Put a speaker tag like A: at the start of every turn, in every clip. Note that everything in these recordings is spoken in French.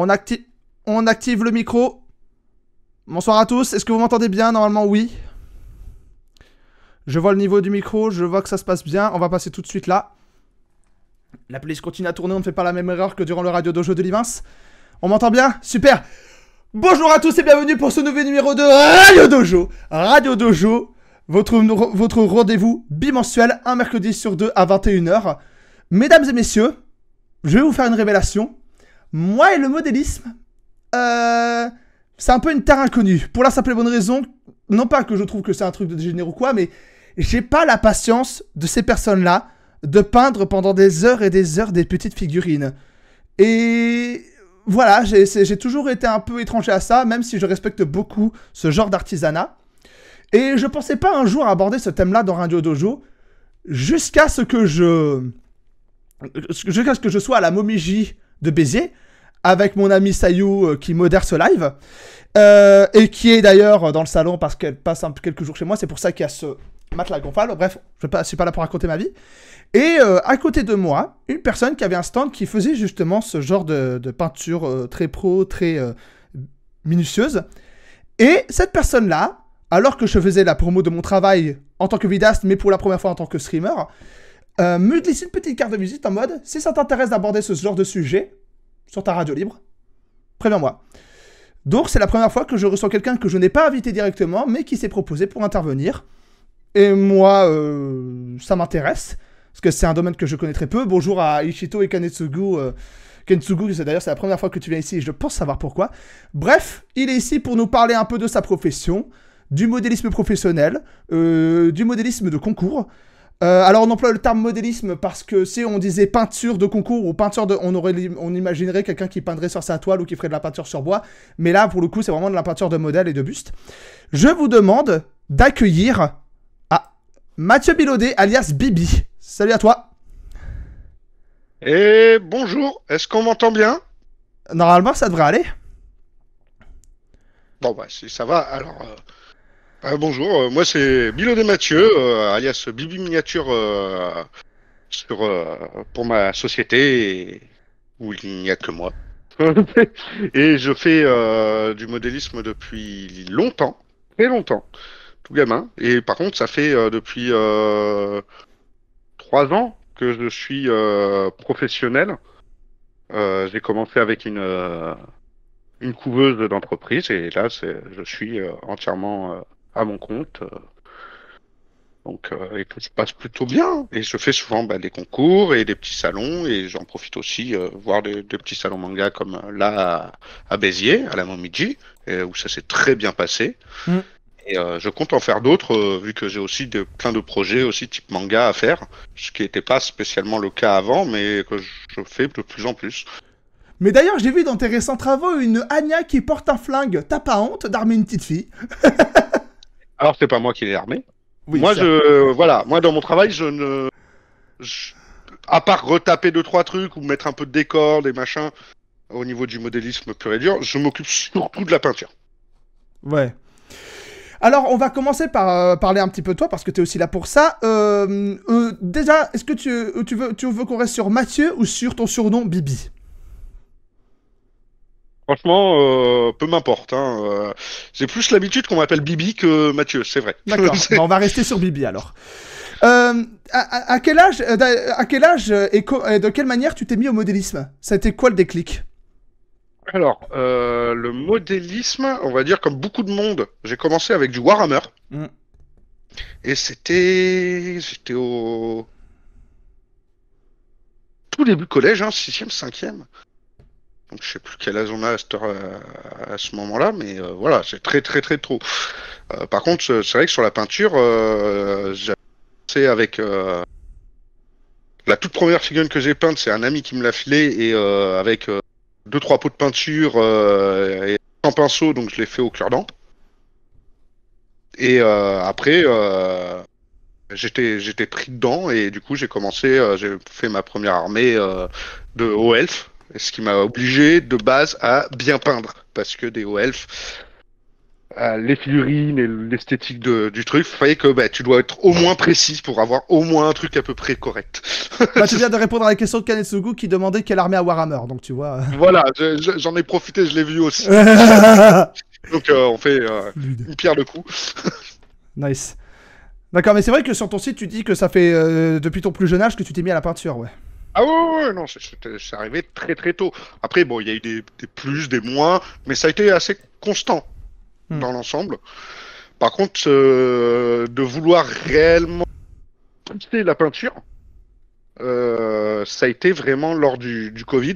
A: On active, on active le micro. Bonsoir à tous. Est-ce que vous m'entendez bien? Normalement, oui. Je vois le niveau du micro. Je vois que ça se passe bien. On va passer tout de suite là. La playlist continue à tourner. On ne fait pas la même erreur que durant le Radio Dojo de Livins. On m'entend bien? Super. Bonjour à tous et bienvenue pour ce nouveau numéro de Radio Dojo. Radio Dojo, votre rendez-vous bimensuel, un mercredi sur deux à 21h. Mesdames et messieurs, je vais vous faire une révélation. Moi et le modélisme, c'est un peu une terre inconnue. Pour la simple et bonne raison, non pas que je trouve que c'est un truc de dégénéré ou quoi, mais j'ai pas la patience de ces personnes-là de peindre pendant des heures et des heures des petites figurines. Et voilà, j'ai toujours été un peu étranger à ça, même si je respecte beaucoup ce genre d'artisanat. Et je pensais pas un jour aborder ce thème-là dans Radio Dojo, jusqu'à ce que je sois à la Momiji de Béziers, avec mon ami Sayou qui modère ce live, et qui est d'ailleurs dans le salon parce qu'elle passe quelques jours chez moi, c'est pour ça qu'il y a ce matelas gonflable. Bref, je suis pas là pour raconter ma vie. Et à côté de moi, une personne qui avait un stand qui faisait justement ce genre de peinture très pro, très minutieuse. Et cette personne-là, alors que je faisais la promo de mon travail en tant que vidéaste, mais pour la première fois en tant que streamer, me glisse une petite carte de visite en mode, si ça t'intéresse d'aborder ce genre de sujet sur ta radio libre, préviens-moi. Donc c'est la première fois que je reçois quelqu'un que je n'ai pas invité directement, mais qui s'est proposé pour intervenir. Et moi, ça m'intéresse, parce que c'est un domaine que je connais très peu. Bonjour à Ishito et Kanetsugu. Kentsugu, c'est la première fois que tu viens ici, et je pense savoir pourquoi. Bref, il est ici pour nous parler un peu de sa profession, du modélisme professionnel, du modélisme de concours. Alors on emploie le terme modélisme parce que si on disait peinture de concours ou peinture de... On imaginerait quelqu'un qui peindrait sur sa toile ou qui ferait de la peinture sur bois. Mais là, pour le coup, c'est vraiment de la peinture de modèle et de buste. Je vous demande d'accueillir Mathieu Bilaudet, alias Bibi. Salut à toi.
B: Et bonjour, est-ce qu'on m'entend bien?
A: Normalement, ça devrait aller.
B: Bon bah si ça va, alors... bonjour, moi c'est Bilaudet Mathieu, alias Bibi Miniature pour ma société où il n'y a que moi. Et je fais du modélisme depuis longtemps, très longtemps, tout gamin. Et par contre ça fait depuis 3 ans que je suis professionnel. J'ai commencé avec une couveuse d'entreprise et là je suis entièrement à mon compte. Et tout se passe plutôt bien. Et je fais souvent des concours et des petits salons. Et j'en profite aussi voir des petits salons manga comme là à Béziers, à la Momiji, où ça s'est très bien passé.
A: Mm.
B: Et je compte en faire d'autres, vu que j'ai aussi plein de projets aussi type manga à faire, ce qui n'était pas spécialement le cas avant, mais que je fais de plus en plus.
A: Mais d'ailleurs, j'ai vu dans tes récents travaux une Anya qui porte un flingue. T'as pas honte d'armer une petite fille?
B: Alors, c'est pas moi qui l'ai armé.
A: Oui,
B: Moi,
A: certes.
B: voilà, moi dans mon travail, à part retaper 2-3 trucs ou mettre un peu de décor, des machins, au niveau du modélisme pur et dur, je m'occupe surtout de la peinture.
A: Ouais. Alors, on va commencer par parler un petit peu de toi, parce que t'es aussi là pour ça. Déjà, est-ce que tu veux qu'on reste sur Mathieu ou sur ton surnom Bibi?
B: Franchement, peu m'importe. J'ai plus l'habitude qu'on m'appelle Bibi que Mathieu, c'est vrai.
A: D'accord, on va rester sur Bibi alors. À quel âge, et de quelle manière tu t'es mis au modélisme? Ça a été quoi le déclic?
B: Alors, le modélisme, on va dire comme beaucoup de monde, j'ai commencé avec du Warhammer.
A: Mm.
B: Et j'étais au tout début collège, 6e, 5e. Donc je sais plus quel âge on a à ce moment-là, mais voilà, c'est très très très trop. Par contre, c'est vrai que sur la peinture, j'ai commencé avec la toute première figurine que j'ai peinte, c'est un ami qui me l'a filée, et avec 2-3 pots de peinture et un pinceau, donc je l'ai fait au cure-dent. Et après, j'étais pris dedans, et du coup j'ai fait ma première armée de hauts elfes. Ce qui m'a obligé de base à bien peindre, parce que des hauts elfes, les figurines et l'esthétique du truc, il fallait que bah, tu dois être au moins précis pour avoir au moins un truc à peu près correct.
A: Bah, tu viens de répondre à la question de Kanetsugu qui demandait quelle armée à Warhammer, donc tu vois.
B: Voilà, j'en ai profité, je l'ai vu aussi. Donc on fait une pierre de coups.
A: Nice. D'accord, mais c'est vrai que sur ton site, tu dis que ça fait depuis ton plus jeune âge que tu t'es mis à la peinture, ouais.
B: Ah ouais, non, c'est arrivé très très tôt. Après, bon, il y a eu des plus, des moins, mais ça a été assez constant dans l'ensemble. Par contre, de vouloir réellement pousser la peinture, ça a été vraiment lors du Covid,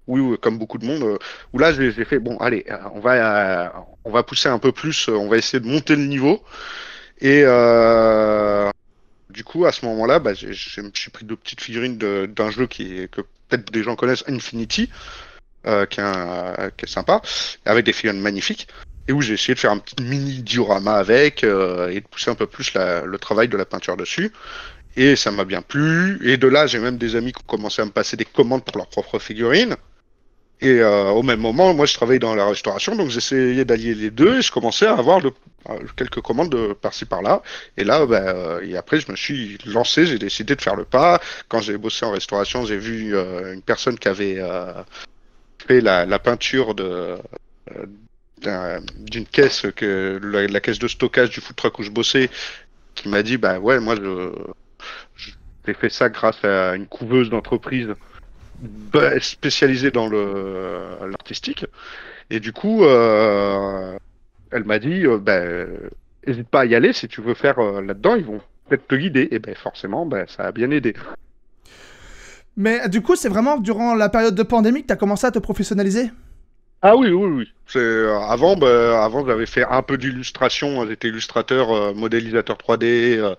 B: oui, comme beaucoup de monde, où là j'ai fait, bon, allez, on va pousser un peu plus, on va essayer de monter le niveau. Et du coup, à ce moment-là, bah, j'ai pris deux petites figurines d'un jeu que peut-être des gens connaissent, Infinity, qui est sympa, avec des figurines magnifiques, et où j'ai essayé de faire un petit mini diorama avec, et de pousser un peu plus le travail de la peinture dessus. Et ça m'a bien plu. Et de là, j'ai même des amis qui ont commencé à me passer des commandes pour leurs propres figurines. Et au même moment, moi, je travaillais dans la restauration, donc j'essayais d'allier les deux. Et je commençais à avoir quelques commandes par-ci par-là. Et là, et après, je me suis lancé. J'ai décidé de faire le pas. Quand j'ai bossé en restauration, j'ai vu une personne qui avait fait la peinture d'une caisse, la caisse de stockage du food truck où je bossais, qui m'a dit, bah ouais, moi, j'ai fait ça grâce à une couveuse d'entreprise spécialisée dans l'artistique. Et du coup, elle m'a dit, hésite pas à y aller si tu veux faire là-dedans, ils vont peut-être te guider. Et ben forcément, ça a bien aidé.
A: Mais du coup, c'est vraiment durant la période de pandémie que tu as commencé à te professionnaliser?
B: Ah oui, oui, oui. Avant j'avais fait un peu d'illustration. J'étais illustrateur, modélisateur 3D.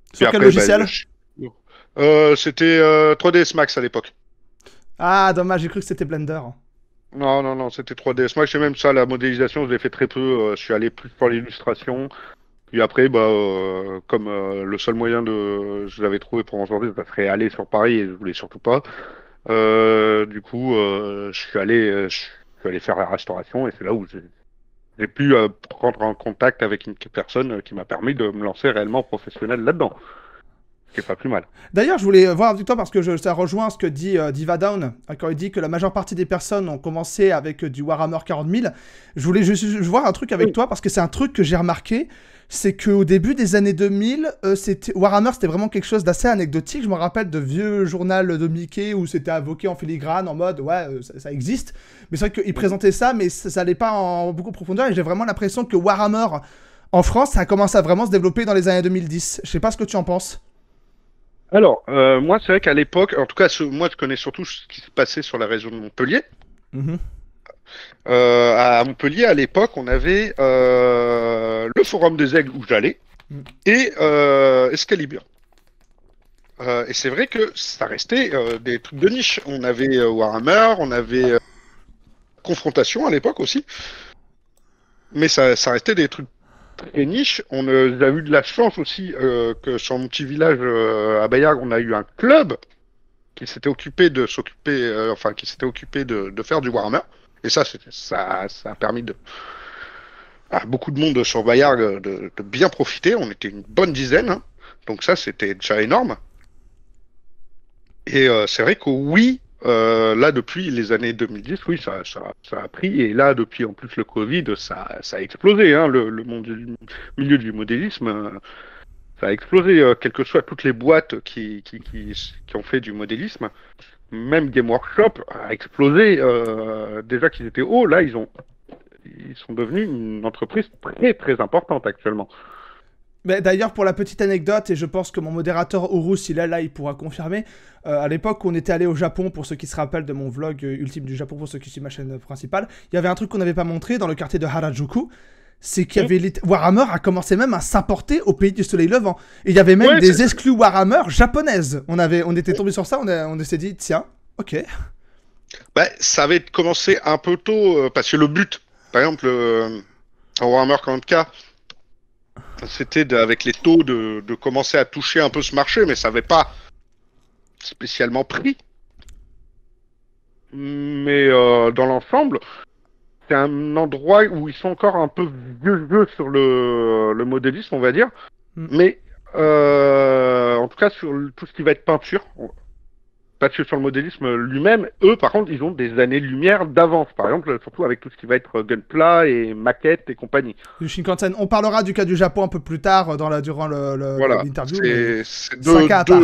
B: Puis
A: Sur quel
B: après,
A: logiciel?
B: c'était 3ds Max à l'époque.
A: Ah, dommage, j'ai cru que c'était Blender.
B: Non, non, non, c'était 3ds Max. Et même ça, la modélisation, je l'ai fait très peu. Je suis allé plus pour l'illustration. Puis après, comme le seul moyen je l'avais trouvé pour aujourd'hui, ça serait aller sur Paris et je voulais surtout pas. Du coup, je suis allé faire la restauration et c'est là où j'ai pu prendre en contact avec une personne qui m'a permis de me lancer réellement professionnel là-dedans. Ce qui est pas plus mal.
A: D'ailleurs, je voulais voir avec toi parce que ça rejoint ce que dit Diva Down quand il dit que la majeure partie des personnes ont commencé avec du Warhammer 40 000. Je voulais juste voir un truc avec toi parce que c'est un truc que j'ai remarqué. C'est qu'au début des années 2000, Warhammer c'était vraiment quelque chose d'assez anecdotique. Je me rappelle de vieux journal de Mickey où c'était invoqué en filigrane en mode ouais, ça existe. Mais c'est vrai qu'ils présentaient ça, mais ça n'allait pas en beaucoup profondeur. Et j'ai vraiment l'impression que Warhammer en France, ça a commencé à vraiment se développer dans les années 2010. Je sais pas ce que tu en penses.
B: Alors, moi, c'est vrai qu'à l'époque, en tout cas, moi, je connais surtout ce qui se passait sur la région de Montpellier.
A: Mm-hmm.
B: À Montpellier, à l'époque, on avait le Forum des Aigles où j'allais et Excalibur. Et c'est vrai que ça restait des trucs de niche. On avait Warhammer, on avait Confrontation à l'époque aussi, mais ça restait des trucs très niche. On a eu de la chance aussi que sur mon petit village à Bayard, on a eu un club qui s'était occupé qui s'était occupé de faire du Warhammer. Et ça a permis à beaucoup de monde sur Bayard de bien profiter. On était une bonne dizaine, hein. Donc ça, c'était déjà énorme. Et c'est vrai que oui, là, depuis les années 2010, oui, ça a pris. Et là, depuis en plus le Covid, ça a explosé, hein, le milieu du modélisme. Ça a explosé, quelles que soient toutes les boîtes qui ont fait du modélisme. Même Game Workshop a explosé. Déjà qu'ils étaient hauts, là, ils sont devenus une entreprise très, très importante actuellement.
A: Mais d'ailleurs, pour la petite anecdote, et je pense que mon modérateur Horus, il est là, il pourra confirmer, à l'époque où on était allé au Japon, pour ceux qui se rappellent de mon vlog ultime du Japon, pour ceux qui suivent ma chaîne principale, il y avait un truc qu'on n'avait pas montré dans le quartier de Harajuku, c'est qu'il y avait Warhammer a commencé même à s'importer au pays du soleil levant. Et il y avait même des exclus Warhammer japonaises. On était tombé sur ça, on s'est dit, tiens, ok.
B: Ça avait commencé un peu tôt, parce que le but, par exemple, en Warhammer 40K, c'était avec les taux de commencer à toucher un peu ce marché, mais ça n'avait pas spécialement pris. Mais dans l'ensemble, c'est un endroit où ils sont encore un peu vieux sur le modélisme, on va dire. Mais en tout cas, sur tout ce qui va être peinture, pas que sur le modélisme lui-même, eux, par contre, ils ont des années-lumière d'avance. Par exemple, surtout avec tout ce qui va être gunpla et maquettes et compagnie.
A: Du Shinkansen. On parlera du cas du Japon un peu plus tard durant
B: Voilà.
A: l'interview.
B: C'est
A: un cas à part.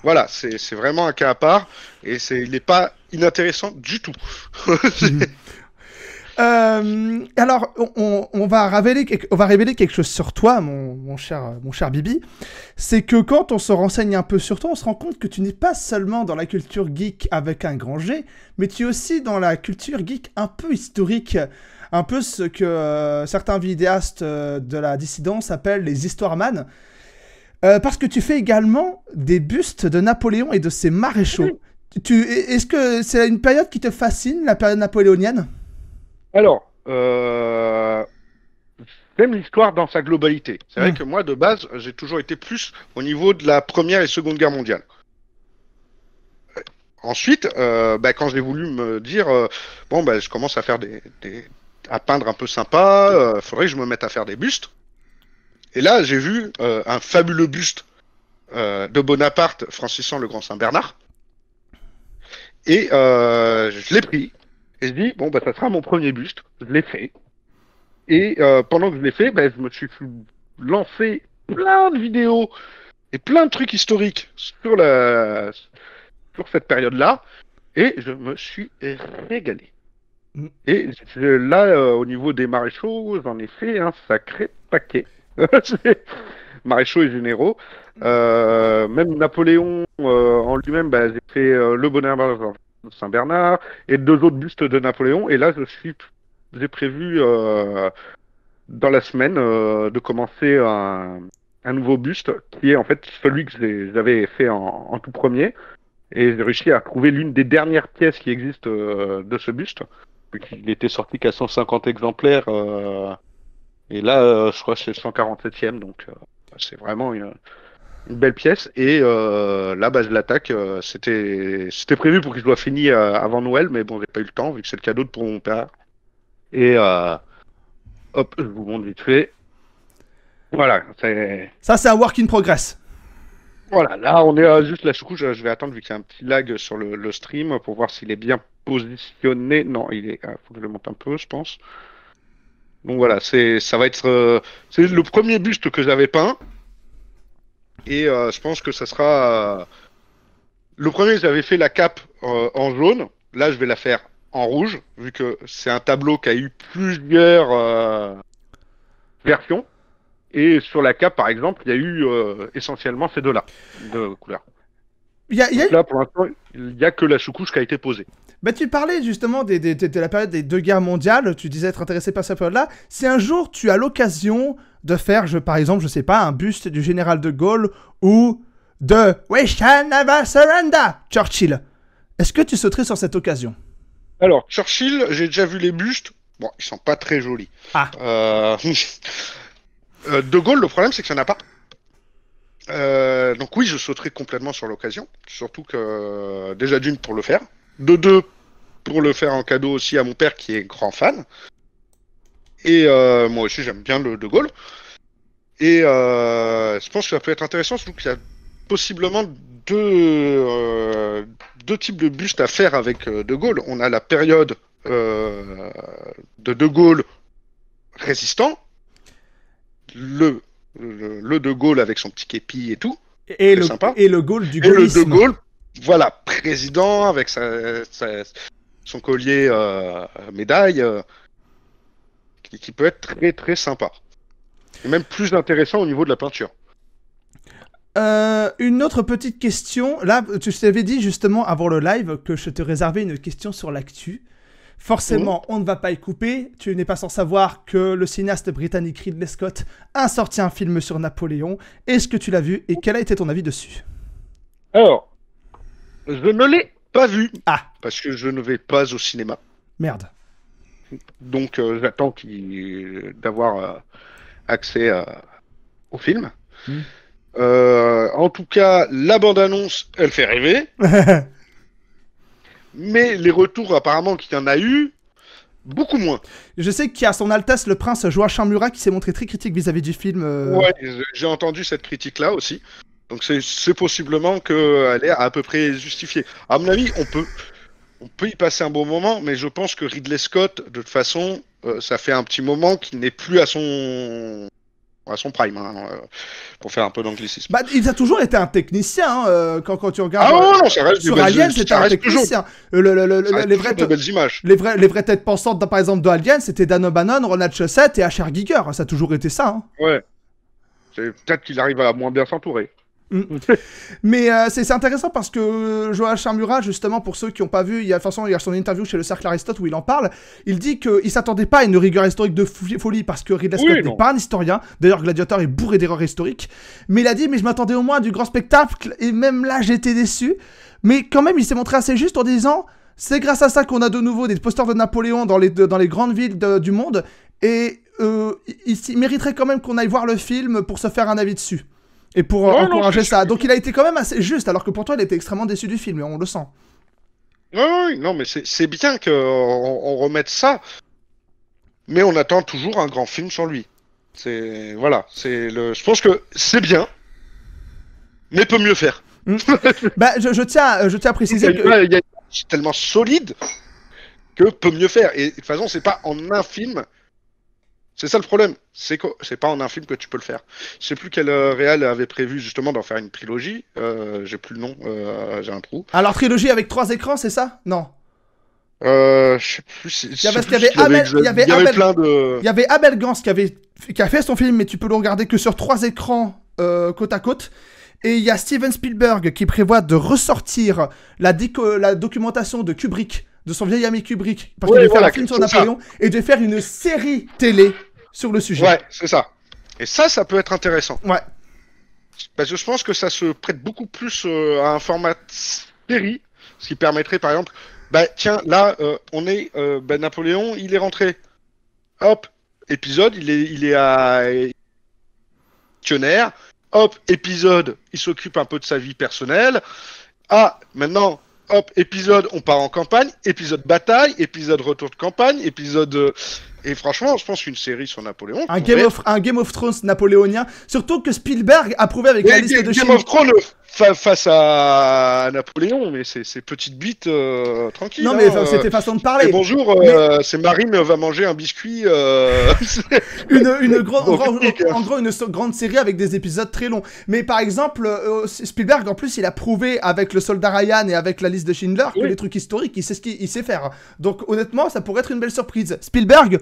B: Voilà, c'est vraiment un cas à part. Et il n'est pas inintéressant du tout.
A: Alors, on va révéler quelque chose sur toi, mon cher Bibi. C'est que quand on se renseigne un peu sur toi, on se rend compte que tu n'es pas seulement dans la culture geek avec un grand G, mais tu es aussi dans la culture geek un peu historique. Un peu ce que certains vidéastes de la dissidence appellent les histoireman. Parce que tu fais également des bustes de Napoléon et de ses maréchaux. Est-ce que c'est une période qui te fascine, la période napoléonienne ?
B: Alors, j'aime l'histoire dans sa globalité. C'est vrai que moi, de base, j'ai toujours été plus au niveau de la Première et Seconde Guerre mondiale. Ensuite, quand j'ai voulu me dire, je commence à faire à peindre un peu sympa, faudrait que je me mette à faire des bustes. Et là, j'ai vu un fabuleux buste de Bonaparte franchissant le Grand Saint-Bernard. Et je l'ai pris. Et je dis, ça sera mon premier buste. Je l'ai fait. Et pendant que je l'ai fait, je me suis lancé plein de vidéos et plein de trucs historiques sur cette période-là. Et je me suis régalé. Et là, au niveau des maréchaux, j'en ai fait un sacré paquet. Maréchaux et généraux. Même Napoléon en lui-même, j'ai fait le Bonaparte Saint-Bernard et 2 autres bustes de Napoléon. Et là, j'ai prévu dans la semaine de commencer un nouveau buste qui est en fait celui que j'avais fait en tout premier. Et j'ai réussi à trouver l'une des dernières pièces qui existent de ce buste. Il était sorti qu'à 150 exemplaires. Et là, je crois que c'est le 147e. Donc, c'est vraiment une belle pièce. Et là, je l'attaque. C'était prévu pour qu'il soit fini avant Noël. Mais bon, j'ai pas eu le temps vu que c'est le cadeau pour mon père. Et hop, je vous montre vite fait. Voilà.
A: Ça, c'est un work in progress.
B: Voilà, là on est juste la sous-couche, je vais attendre vu qu'il y a un petit lag sur le stream pour voir s'il est bien positionné. Non, faut que je le monte un peu, je pense. Donc voilà, ça va être c'est le premier buste que j'avais peint. Et je pense que ça sera le premier, j'avais fait la cape en jaune. Là, je vais la faire en rouge vu que c'est un tableau qui a eu plusieurs versions. Et sur la cape, par exemple, il y a eu essentiellement ces deux-là de couleurs. Là, pour l'instant, il n'y a que la sous-couche qui a été posée.
A: Tu parlais justement de la période des 2 guerres mondiales, tu disais être intéressé par cette période-là. Si un jour tu as l'occasion de faire, par exemple, je sais pas, un buste du général de Gaulle ou de We shall never surrender, Churchill, est-ce que tu sauterais sur cette occasion ?
B: Alors, Churchill, j'ai déjà vu les bustes. Bon, ils sont pas très jolis. De Gaulle, le problème, c'est que ça n'a pas. Donc oui, je sauterai complètement sur l'occasion. Surtout que, déjà d'une, pour le faire. De 2, pour le faire en cadeau aussi à mon père, qui est grand fan. Et moi aussi, j'aime bien le De Gaulle. Et je pense que ça peut être intéressant, surtout qu'il y a possiblement deux types de bustes à faire avec De Gaulle. On a la période de Gaulle résistant, le De Gaulle avec son petit képi et tout,
A: et
B: sympa.
A: Et le Gaulle du gaullisme.
B: Et le De Gaulle, voilà, président avec son collier médaille, qui peut être très très sympa. Et même plus intéressant au niveau de la peinture.
A: Une autre petite question. Là, tu t'avais dit justement avant le live que je te réservais une question sur l'actu. Forcément, on ne va pas y couper. Tu n'es pas sans savoir que le cinéaste britannique Ridley Scott a sorti un film sur Napoléon. Est-ce que tu l'as vu et quel a été ton avis dessus ?
B: Alors, je ne l'ai pas vu.
A: Ah.
B: Parce que je ne vais pas au cinéma.
A: Merde.
B: Donc, j'attends d'avoir accès au film. En tout cas, la bande-annonce, elle fait rêver. Mais les retours apparemment qu'il y en a eu, beaucoup moins.
A: Je sais qu'il y a son Altesse le Prince Joachim Murat qui s'est montré très critique vis-à-vis du film.
B: Ouais, j'ai entendu cette critique-là aussi. Donc c'est possiblement qu'elle est à peu près justifiée. À mon avis, on peut y passer un bon moment, mais je pense que Ridley Scott, de toute façon, ça fait un petit moment qu'il n'est plus à son prime, hein, pour faire un peu d'anglicisme.
A: Bah, il a toujours été un technicien, hein, quand tu regardes.
B: Ah non, ça reste
A: sur Alien, c'était un technicien. Les
B: belles images.
A: Les vraies têtes pensantes, par exemple, de Alien, c'était Dan O'Bannon, Ronald Shusett et H.R. Giger. Ça a toujours été ça. Hein.
B: Ouais. Peut-être qu'il arrive à moins bien s'entourer.
A: Mais c'est intéressant parce que Joachim Murat, justement, pour ceux qui n'ont pas vu, il y a son interview chez le Cercle Aristote où il en parle. Il dit qu'il s'attendait pas à une rigueur historique de folie parce que Ridley Scott n'est pas un historien. D'ailleurs, Gladiator est bourré d'erreurs historiques. Mais il a dit, mais je m'attendais au moins à du grand spectacle et même là, j'étais déçu. Mais quand même, il s'est montré assez juste en disant, c'est grâce à ça qu'on a de nouveau des posters de Napoléon dans les grandes villes du monde et il mériterait quand même qu'on aille voir le film pour se faire un avis dessus. Et pour encourager ça. Donc il a été quand même assez juste, alors que pourtant il était extrêmement déçu du film, et on le sent.
B: Oui, non, mais c'est bien qu'on remette ça, mais on attend toujours un grand film sur lui. Voilà, je pense que c'est bien, mais peut mieux faire.
A: Bah, je tiens à préciser que...
B: C'est tellement solide que peut mieux faire. Et de toute façon, c'est pas en un film... C'est ça le problème, c'est pas en un film que tu peux le faire. Je sais plus quel réal avait prévu justement d'en faire une trilogie, j'ai plus le nom, j'ai un trou.
A: Alors trilogie avec 3 écrans, c'est ça? Non.
B: Je sais plus.
A: Il y avait Abel Gance qui a fait son film, mais tu peux le regarder que sur 3 écrans côte à côte. Et il y a Steven Spielberg qui prévoit de ressortir la documentation de Kubrick, de son vieil ami Kubrick, parce qu'il veut faire un film sur Napoléon, et de faire une série télé sur le sujet.
B: Ouais, c'est ça. Et ça peut être intéressant.
A: Ouais.
B: Parce que je pense que ça se prête beaucoup plus à un format série, ce qui permettrait par exemple, bah tiens, là, Napoléon, il est rentré. Hop, épisode, il est à dictionnaire. Hop, épisode, il s'occupe un peu de sa vie personnelle. Ah, maintenant, hop, épisode, on part en campagne. Épisode bataille, épisode retour de campagne, épisode... Et franchement, je pense qu'une série sur Napoléon...
A: Un Game of Thrones napoléonien. Surtout que Spielberg a prouvé avec la liste de
B: Game of Thrones face à Napoléon, mais c'est petite bite tranquille.
A: Non, mais c'était façon de parler.
B: Et bonjour, c'est Marine va manger un biscuit.
A: une grande série avec des épisodes très longs. Mais par exemple, Spielberg, en plus, il a prouvé avec le Soldat Ryan et avec la liste de Schindler que les trucs historiques, il sait ce qu'il sait faire. Donc honnêtement, ça pourrait être une belle surprise. Spielberg,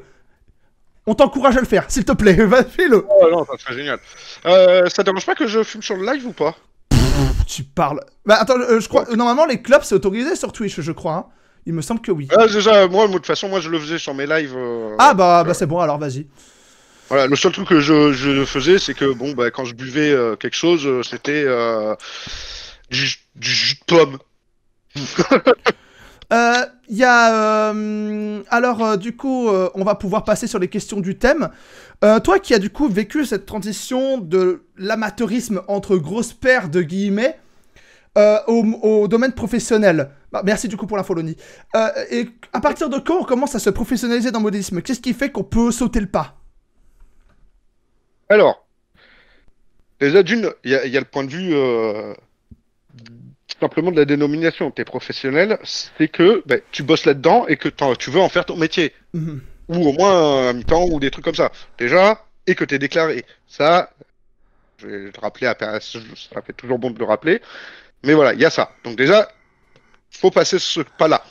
A: on t'encourage à le faire, s'il te plaît, fais-le.
B: Oh non, ça serait génial. Ça te dérange pas que je fume sur le live ou pas?
A: Tu parles. Bah attends, je crois. Normalement, les clubs c'est autorisé sur Twitch, je crois. Hein. Il me semble que oui.
B: Déjà, moi, de toute façon, moi je le faisais sur mes lives.
A: Bah c'est bon, alors vas-y.
B: Voilà, le seul truc que je faisais, c'est que bon, bah, quand je buvais quelque chose, c'était du jus de pomme.
A: Il y a... alors, du coup, on va pouvoir passer sur les questions du thème. Toi qui as du coup vécu cette transition de l'amateurisme entre grosses paires de guillemets au domaine professionnel. Bah, merci du coup pour l'info, Loni. Et à partir de quand on commence à se professionnaliser dans le modélisme? Qu'est-ce qui fait qu'on peut sauter le pas?
B: Alors, déjà d'une, il y a le point de vue... simplement de la dénomination. T'es professionnel, c'est que tu bosses là-dedans et que tu veux en faire ton métier. Ou au moins un mi-temps ou des trucs comme ça. Déjà, et que t'es déclaré. Ça, je vais te rappeler, ça fait toujours bon de le rappeler. Mais voilà, il y a ça. Donc déjà, faut passer ce pas-là.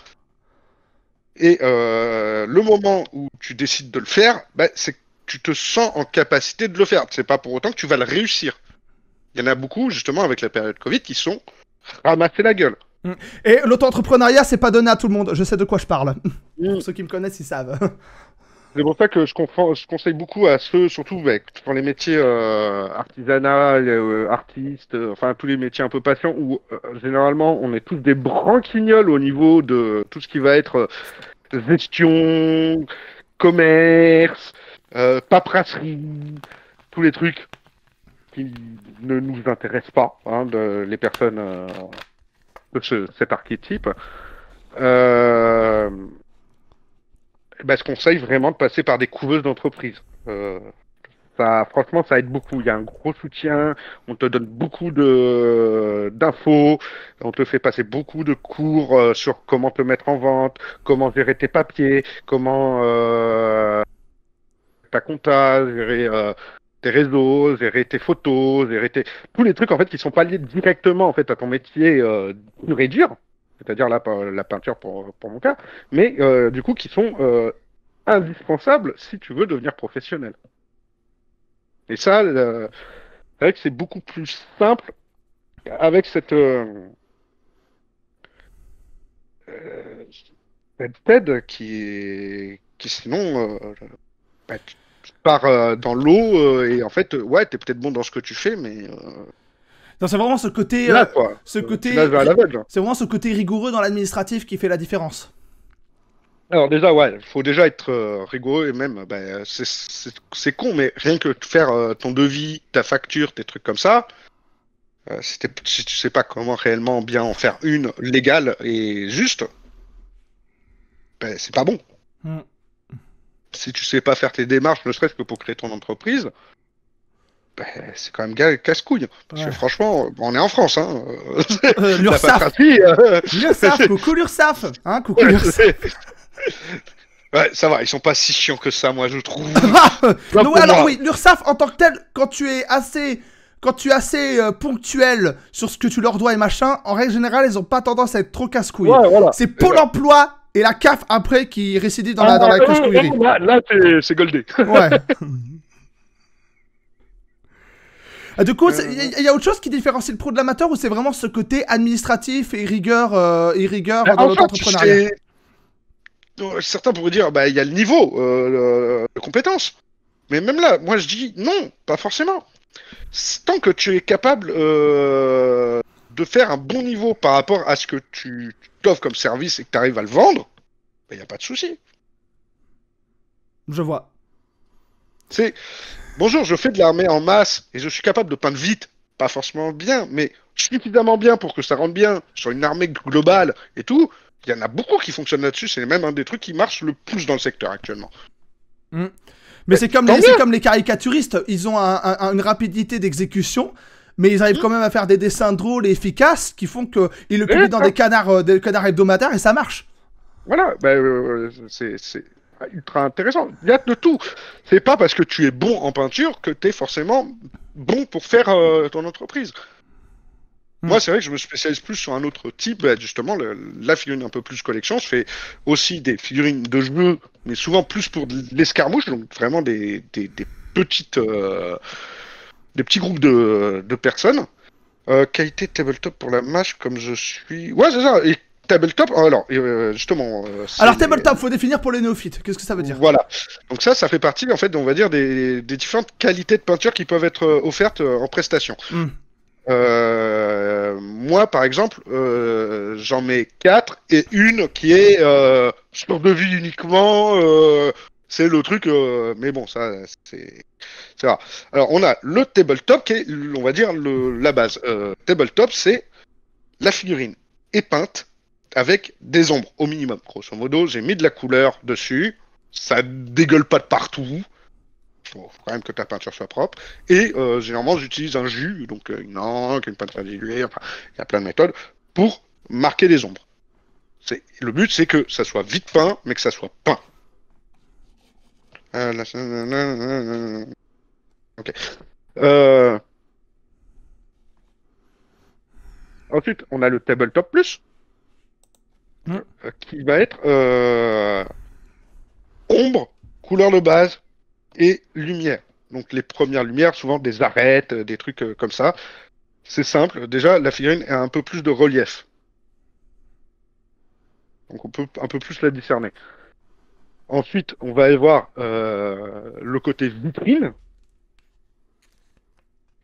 B: Et le moment où tu décides de le faire, c'est que tu te sens en capacité de le faire. C'est pas pour autant que tu vas le réussir. Il y en a beaucoup, justement, avec la période Covid, qui sont ramasser la gueule.
A: Et l'auto-entrepreneuriat, c'est pas donné à tout le monde. Je sais de quoi je parle. Pour ceux qui me connaissent, ils savent.
B: C'est pour ça que je conseille beaucoup à ceux, surtout pour les métiers artisanat, artistes, enfin tous les métiers un peu patients, où généralement on est tous des branquignoles au niveau de tout ce qui va être gestion, commerce, paperasserie, tous les trucs qui ne nous intéressent pas, hein, les personnes de cet archétype. bah, je conseille vraiment de passer par des couveuses d'entreprise. Ça, franchement, ça aide beaucoup. Il y a un gros soutien. On te donne beaucoup d'infos. On te fait passer beaucoup de cours sur comment te mettre en vente, comment gérer tes papiers, comment ta compta, gérer tes réseaux, gérer tes photos, tous les trucs en fait qui sont pas liés directement en fait à ton métier pur et dur, c'est-à-dire la peinture pour mon cas, mais du coup qui sont indispensables si tu veux devenir professionnel. Et ça, c'est vrai que c'est beaucoup plus simple avec euh, cette aide qui sinon, bah, tu pars dans l'eau et en fait, ouais, t'es peut-être bon dans ce que tu fais, mais
A: Non, c'est vraiment
B: là, quoi, tu nages vers l'aveugle.
A: c'est vraiment ce côté rigoureux dans l'administratif qui fait la différence.
B: Alors déjà, ouais, il faut déjà être rigoureux et même, bah, c'est con, mais rien que de faire ton devis, ta facture, tes trucs comme ça, si tu sais pas comment réellement bien en faire une légale et juste, ben, c'est pas bon.
A: Mm.
B: Si tu sais pas faire tes démarches, ne serait-ce que pour créer ton entreprise, ben, c'est quand même casse-couille. Parce que
A: Ouais.
B: franchement, on est en France, hein. La
A: L'URSSAF.
B: paperasse,
A: L'URSSAF, coucou l'URSSAF. Hein, coucou l'URSSAF.
B: ouais, ça va, ils sont pas si chiants que ça, moi, je trouve. Pas
A: Non,
B: pour
A: alors
B: moi.
A: oui, l'URSSAF en tant que tel, quand tu es assez ponctuel sur ce que tu leur dois et machin, en règle générale, ils ont pas tendance à être trop casse-couilles.
B: Ouais, voilà.
A: C'est Pôle emploi et la CAF après qui récidivent dans la casse-couillerie.
B: Là, c'est goldé.
A: Ouais. Ah, du coup, il y a autre chose qui différencie le pro de l'amateur ou c'est vraiment ce côté administratif et rigueur dans
B: En fait,
A: l'auto-entrepreneuriat?
B: certains pourraient dire, bah, il y a le niveau de compétence. Mais même là, moi je dis non, pas forcément. Tant que tu es capable de faire un bon niveau par rapport à ce que tu t'offres comme service et que tu arrives à le vendre, il n'y a pas de souci.
A: Je vois.
B: C'est bonjour, je fais de l'armée en masse et je suis capable de peindre vite, pas forcément bien, mais suffisamment bien pour que ça rentre bien sur une armée globale et tout. Il y en a beaucoup qui fonctionnent là-dessus, c'est même un des trucs qui marche le plus dans le secteur actuellement.
A: Mm. Mais c'est
B: Tant mieux.
A: comme les caricaturistes, ils ont une rapidité d'exécution, mais ils arrivent quand même à faire des dessins drôles et efficaces qui font qu'ils le publient dans des canards hebdomadaires et ça marche.
B: Voilà, bah, c'est ultra intéressant. Il y a de tout. C'est pas parce que tu es bon en peinture que tu es forcément bon pour faire ton entreprise. Moi, c'est vrai que je me spécialise plus sur un autre type, bah, justement, la figurine un peu plus collection. Je fais aussi des figurines de jeu, mais souvent plus pour de l'escarmouche, donc vraiment des petites, des petits groupes de personnes. Qualité tabletop pour la mâche, comme je suis. Ouais, c'est ça. Et tabletop, alors, justement.
A: Alors tabletop, faut définir pour les néophytes. Qu'est-ce que ça veut dire?
B: Voilà. Donc ça fait partie, en fait, on va dire, des différentes qualités de peinture qui peuvent être offertes en prestation.
A: Mm.
B: Moi, par exemple, j'en mets 4 et une qui est sur devis uniquement. C'est le truc, mais bon, ça, c'est rare. Alors, on a le tabletop qui est, on va dire, la base. Tabletop, c'est la figurine est peinte avec des ombres au minimum. Grosso modo, j'ai mis de la couleur dessus, ça dégueule pas de partout. Faut quand même que ta peinture soit propre. Et généralement, j'utilise un jus, donc une encre, une peinture diluée, enfin, il y a plein de méthodes pour marquer les ombres. Le but, c'est que ça soit vite peint, mais que ça soit peint. Ok. Ensuite, on a le Tabletop Plus, qui va être ombre, couleur de base et lumière. Donc les premières lumières, souvent des arêtes, des trucs comme ça. C'est simple. Déjà, la figurine a un peu plus de relief. Donc on peut un peu plus la discerner. Ensuite, on va avoir le côté vitrine,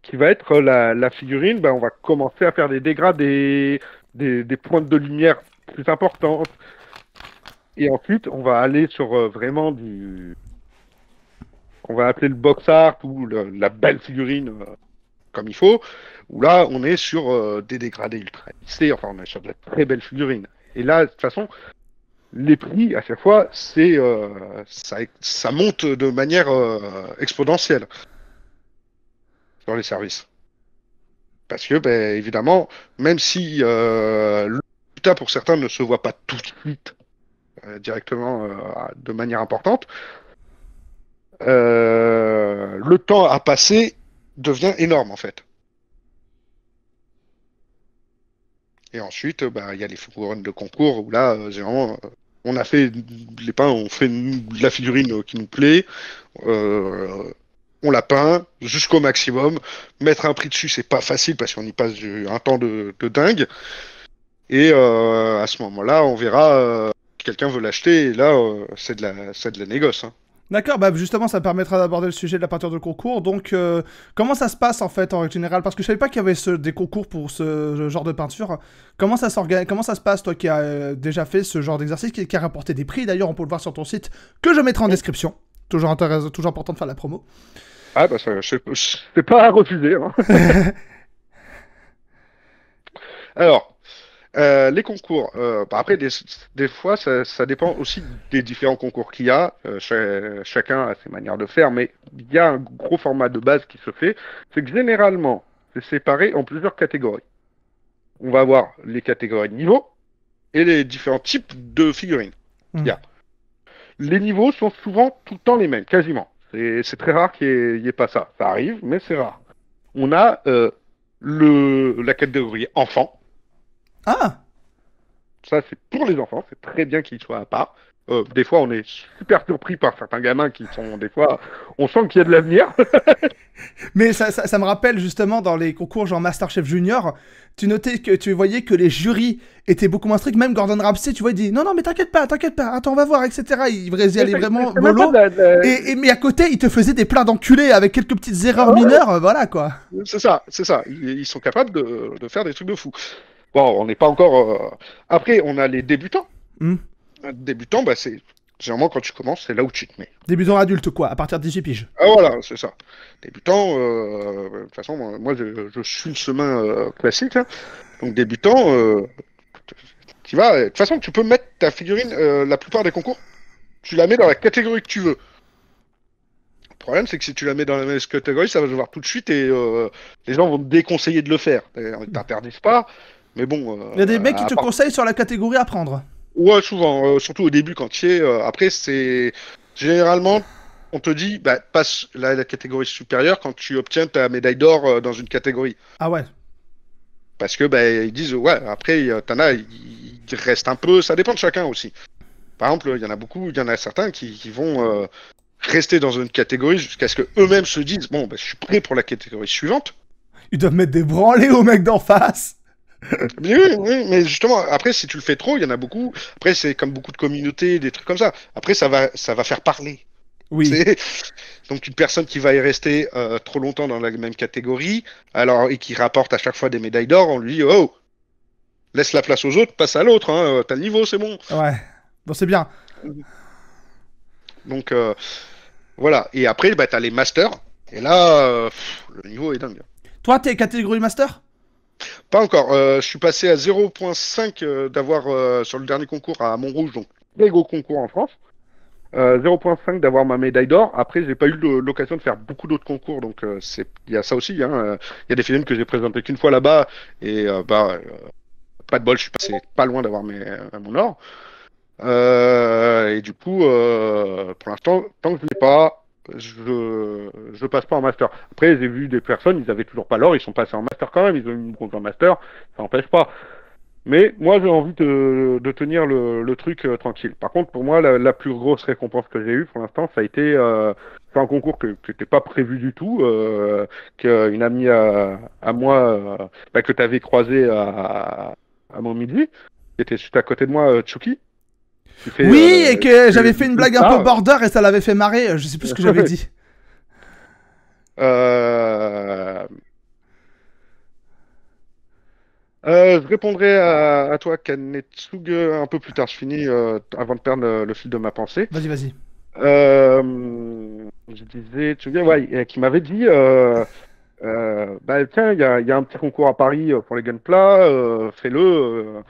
B: qui va être la figurine. Ben, on va commencer à faire des dégradés, des pointes de lumière plus importantes. Et ensuite, on va aller sur vraiment qu'on va appeler le box art ou la belle figurine comme il faut, où là, on est sur des dégradés ultra lissés, enfin, on est sur de la très belle figurine. Et là, de toute façon, les prix, à chaque fois, ça monte de manière exponentielle sur les services. Parce que, ben, évidemment, même si le résultat pour certains ne se voit pas tout de suite directement de manière importante, le temps à passer devient énorme en fait. Et ensuite, bah, il y a les figurines de concours où là, généralement, on a fait les peints, on fait la figurine qui nous plaît, euh, on la peint jusqu'au maximum. Mettre un prix dessus, c'est pas facile parce qu'on y passe un temps de dingue. Et à ce moment-là, on verra si quelqu'un veut l'acheter. Et là, c'est de la négoce, hein.
A: D'accord, bah justement, ça me permettra d'aborder le sujet de la peinture de concours. Donc, comment ça se passe en fait en règle générale? Parce que je savais pas qu'il y avait des concours pour ce genre de peinture. Comment ça s'organise? Comment ça se passe, toi qui as déjà fait ce genre d'exercice, qui a rapporté des prix d'ailleurs, on peut le voir sur ton site, que je mettrai en description. Toujours intéressant, toujours important de faire la promo.
B: Ah bah ça, c'est pas à refuser, hein. Alors, les concours. Bah après, des fois, ça dépend aussi des différents concours qu'il y a. Chacun a ses manières de faire, mais il y a un gros format de base qui se fait. C'est que généralement, c'est séparé en plusieurs catégories. On va avoir les catégories de niveau et les différents types de figurines qu'il y a. Les niveaux sont souvent tout le temps les mêmes, quasiment. C'est très rare qu'il y ait pas ça. Ça arrive, mais c'est rare. On a la catégorie enfant.
A: Ah!
B: Ça, c'est pour les enfants. C'est très bien qu'ils soient à part. Des fois, on est super surpris par certains gamins qui sont, des fois, on sent qu'il y a de l'avenir.
A: Mais ça me rappelle justement dans les concours genre MasterChef Junior, tu voyais que les jurys étaient beaucoup moins stricts. Même Gordon Ramsay, tu vois, il dit non, non, mais t'inquiète pas, attends, on va voir, etc. Il allait vraiment mollo. Mais à côté, il te faisait des plats d'enculés avec quelques petites erreurs mineures, voilà quoi.
B: C'est ça, c'est ça. Ils sont capables de faire des trucs de fou. Bon, on n'est pas encore. Après, on a les débutants. Débutants, bah, c'est généralement quand tu commences, c'est là où tu te mets.
A: Débutant adulte, quoi, à partir de 18 piges.
B: Ah voilà, c'est ça. Débutant, de toute façon, moi, je suis le chemin classique, hein. Donc débutant, tu vas. De toute façon, tu peux mettre ta figurine, la plupart des concours, tu la mets dans la catégorie que tu veux. Le problème, c'est que si tu la mets dans la même catégorie, ça va se voir tout de suite et les gens vont te déconseiller de le faire. Ils t'interdisent pas, mais bon.
A: Il y a des mecs qui te conseillent sur la catégorie à prendre.
B: Ouais, souvent, surtout au début quand tu y es. Après, c'est généralement, on te dit, bah, passe la catégorie supérieure quand tu obtiens ta médaille d'or dans une catégorie.
A: Ah ouais.
B: Parce que bah, ils disent, ouais, après, t'en as, il reste un peu, ça dépend de chacun aussi. Par exemple, il y en a beaucoup, il y en a certains qui vont rester dans une catégorie jusqu'à ce que eux-mêmes se disent, bon, bah, je suis prêt pour la catégorie suivante.
A: Ils doivent mettre des branlées aux mecs d'en face.
B: Oui, oui, mais justement, après, si tu le fais trop, il y en a beaucoup. Après, c'est comme beaucoup de communautés, des trucs comme ça. Après, ça va faire parler.
A: Oui.
B: Donc, une personne qui va y rester trop longtemps dans la même catégorie, alors, et qui rapporte à chaque fois des médailles d'or, on lui dit, oh, laisse la place aux autres, passe à l'autre, hein, t'as le niveau, c'est bon.
A: Ouais. Bon, c'est bien.
B: Donc, voilà. Et après, bah, t'as les masters. Et là, le niveau est dingue.
A: Toi, t'es catégorie master?
B: Pas encore. Je suis passé à 0.5 d'avoir sur le dernier concours à Montrouge, donc très gros concours en France. 0.5 d'avoir ma médaille d'or. Après, j'ai pas eu l'occasion de faire beaucoup d'autres concours, donc il y a ça aussi, hein. Il y a des figurines que j'ai présentées qu'une fois là-bas et pas de bol, je suis passé pas loin d'avoir mon or. Et du coup, pour l'instant, tant que je l'ai pas, je passe pas en master. Après, j'ai vu des personnes, ils avaient toujours pas l'or, ils sont passés en master quand même, ils ont eu une bronze en master, ça n'empêche pas. Mais moi, j'ai envie de tenir le truc tranquille. Par contre, pour moi, la plus grosse récompense que j'ai eue pour l'instant, ça a été c'est un concours que n'était pas prévu du tout, qu'une amie à moi, que tu avais croisé à Montmidi, qui était juste à côté de moi, Tchouki.
A: Oui, et que j'avais fait une blague un peu border et ça l'avait fait marrer, je sais plus ce que j'avais dit.
B: Je répondrai à toi, Kanetsug, un peu plus tard. Je finis avant de perdre le fil de ma pensée.
A: Vas-y, vas-y.
B: Je disais, Tsuga, ouais, qui m'avait dit bah, tiens, il y a un petit concours à Paris pour les gunpla, fais-le.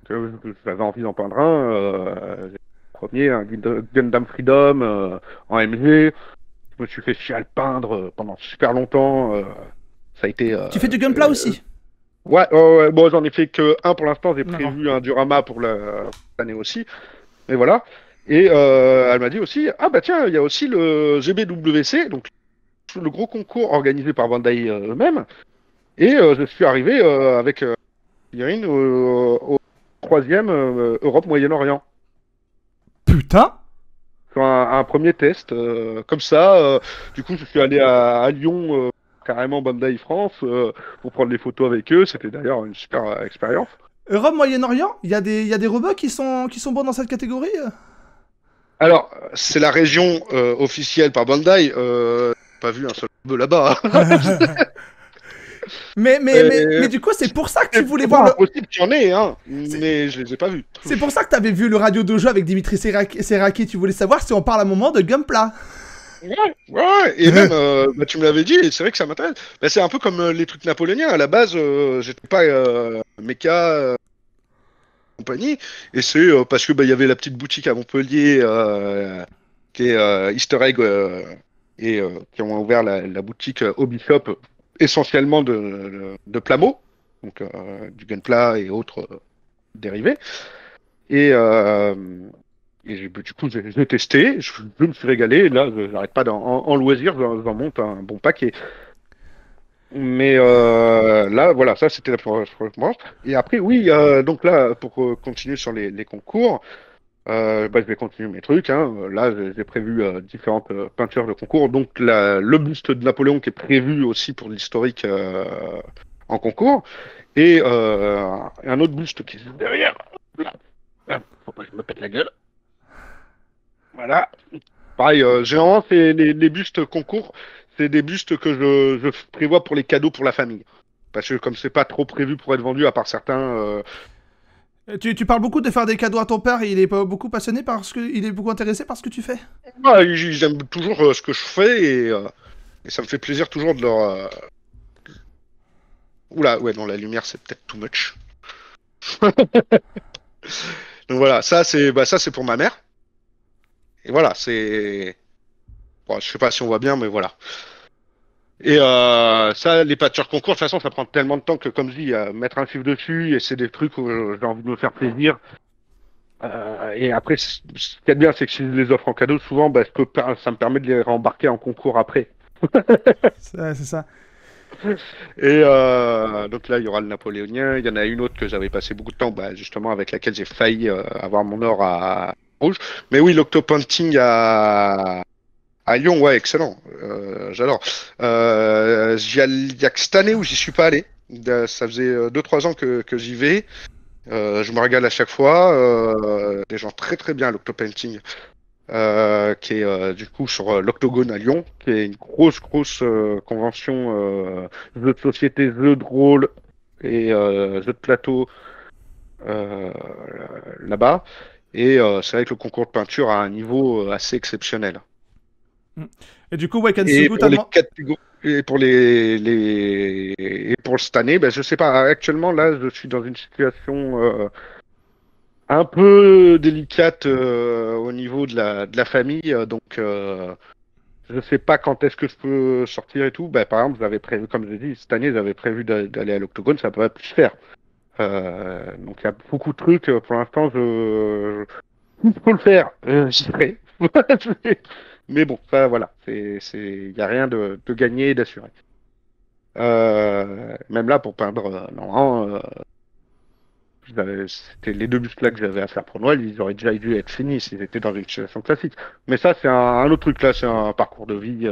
B: j'avais envie d'en peindre un. Premier, un Gundam Freedom en MG. Je me suis fait chier à le peindre pendant super longtemps. Ça a été.
A: Tu fais du Gunpla aussi?
B: Ouais, ouais, bon, j'en ai fait que un pour l'instant. J'ai
A: D'accord.
B: prévu un diorama pour l'année aussi. Mais voilà. Et elle m'a dit aussi, ah bah tiens, il y a aussi le GBWC, donc le gros concours organisé par Bandai eux-mêmes. Et je suis arrivé avec Irine au troisième Europe Moyen-Orient.
A: Putain!
B: Sur un premier test, comme ça. Du coup, je suis allé à Lyon, carrément Bandai France, pour prendre des photos avec eux. C'était d'ailleurs une super expérience.
A: Europe, Moyen-Orient, il y a des robots qui sont bons dans cette catégorie?
B: Alors, c'est la région officielle par Bandai. Pas vu un seul bœuf là-bas.
A: Mais du coup, c'est pour ça que tu voulais
B: C'est
A: voir
B: pas
A: le.
B: impossible qu'il y en ait, hein, mais je les ai pas vus.
A: C'est pour ça que t'avais vu le radio dojo avec Dimitri Seraki. Tu voulais savoir si on parle à un moment de Gunpla.
B: Ouais, ouais, et même, bah, tu me l'avais dit, et c'est vrai que ça m'intéresse. Bah, c'est un peu comme les trucs napoléoniens. À la base, j'étais pas méca compagnie, et c'est parce que bah, il y avait la petite boutique à Montpellier qui est Easter Egg et qui ont ouvert la boutique Hobby Shop essentiellement de Plamo, donc du Gunpla et autres dérivés. Et, du coup, j'ai testé, je me suis régalé. Et là, j'arrête pas en loisir, j'en monte un bon paquet. Mais là, voilà, ça c'était la première fois. Et après, oui, donc là, pour continuer sur les concours, bah, je vais continuer mes trucs. Hein. Là, j'ai prévu différentes peintures de concours. Donc, le buste de Napoléon qui est prévu aussi pour l'historique en concours. Et un autre buste qui est derrière. Là. Ah, faut pas que je me pète la gueule. Voilà. Pareil, généralement, c'est les bustes concours, c'est des bustes que je prévois pour les cadeaux pour la famille. Parce que comme c'est pas trop prévu pour être vendu, à part certains.
A: Tu parles beaucoup de faire des cadeaux à ton père et il est pas beaucoup passionné parce que. Il est beaucoup intéressé par ce que tu fais?
B: Ouais, ils aiment toujours ce que je fais et ça me fait plaisir toujours de leur. Oula, ouais, non, la lumière, c'est peut-être too much. Donc voilà, ça c'est pour ma mère. Et voilà, c'est. Bon, je sais pas si on voit bien, mais voilà. Et ça, les patchers concours, de toute façon, ça prend tellement de temps que, comme je dis, mettre un chiffre dessus, et c'est des trucs où j'ai envie de me faire plaisir. Et après, ce qu'il y a de bien, c'est que si je les offre en cadeau, souvent, bah, ça me permet de les rembarquer en concours après.
A: C'est ça.
B: Et donc là, il y aura le napoléonien. Il y en a une autre que j'avais passé beaucoup de temps, bah, justement, avec laquelle j'ai failli avoir mon or à rouge. Mais oui, l'octopunting à Lyon, ouais, excellent. J'adore. Il y a que cette année où j'y suis pas allé. Ça faisait 2-3 ans que j'y vais. Je me régale à chaque fois. Des gens très très bien à l'octopainting, qui est du coup sur l'Octogone à Lyon, qui est une grosse convention jeux de société, jeux de rôle et jeux de plateau euh, là-bas. Et c'est vrai que le concours de peinture a un niveau assez exceptionnel.
A: Et du coup, ouais,
B: Et
A: Kensugu,
B: pour les catégories, et pour et pour cette année, ben, je sais pas. Actuellement, là, je suis dans une situation un peu délicate au niveau de la famille. Donc, je sais pas quand est-ce que je peux sortir et tout. Ben, par exemple, j'avais prévu, comme je dit, cette année, j'avais prévu d'aller à l'Octogone. Ça peut pas plus se faire. Donc, il y a beaucoup de trucs. Pour l'instant, je peux le faire. J'y serai. Mais bon, ça, voilà. Il y a rien de gagné et d'assuré. Même là, pour peindre, non, c'était les deux bustes là que j'avais à faire pour Noël, ils auraient déjà dû être finis s'ils étaient dans une situation classique. Mais ça, c'est un autre truc là, c'est un parcours de vie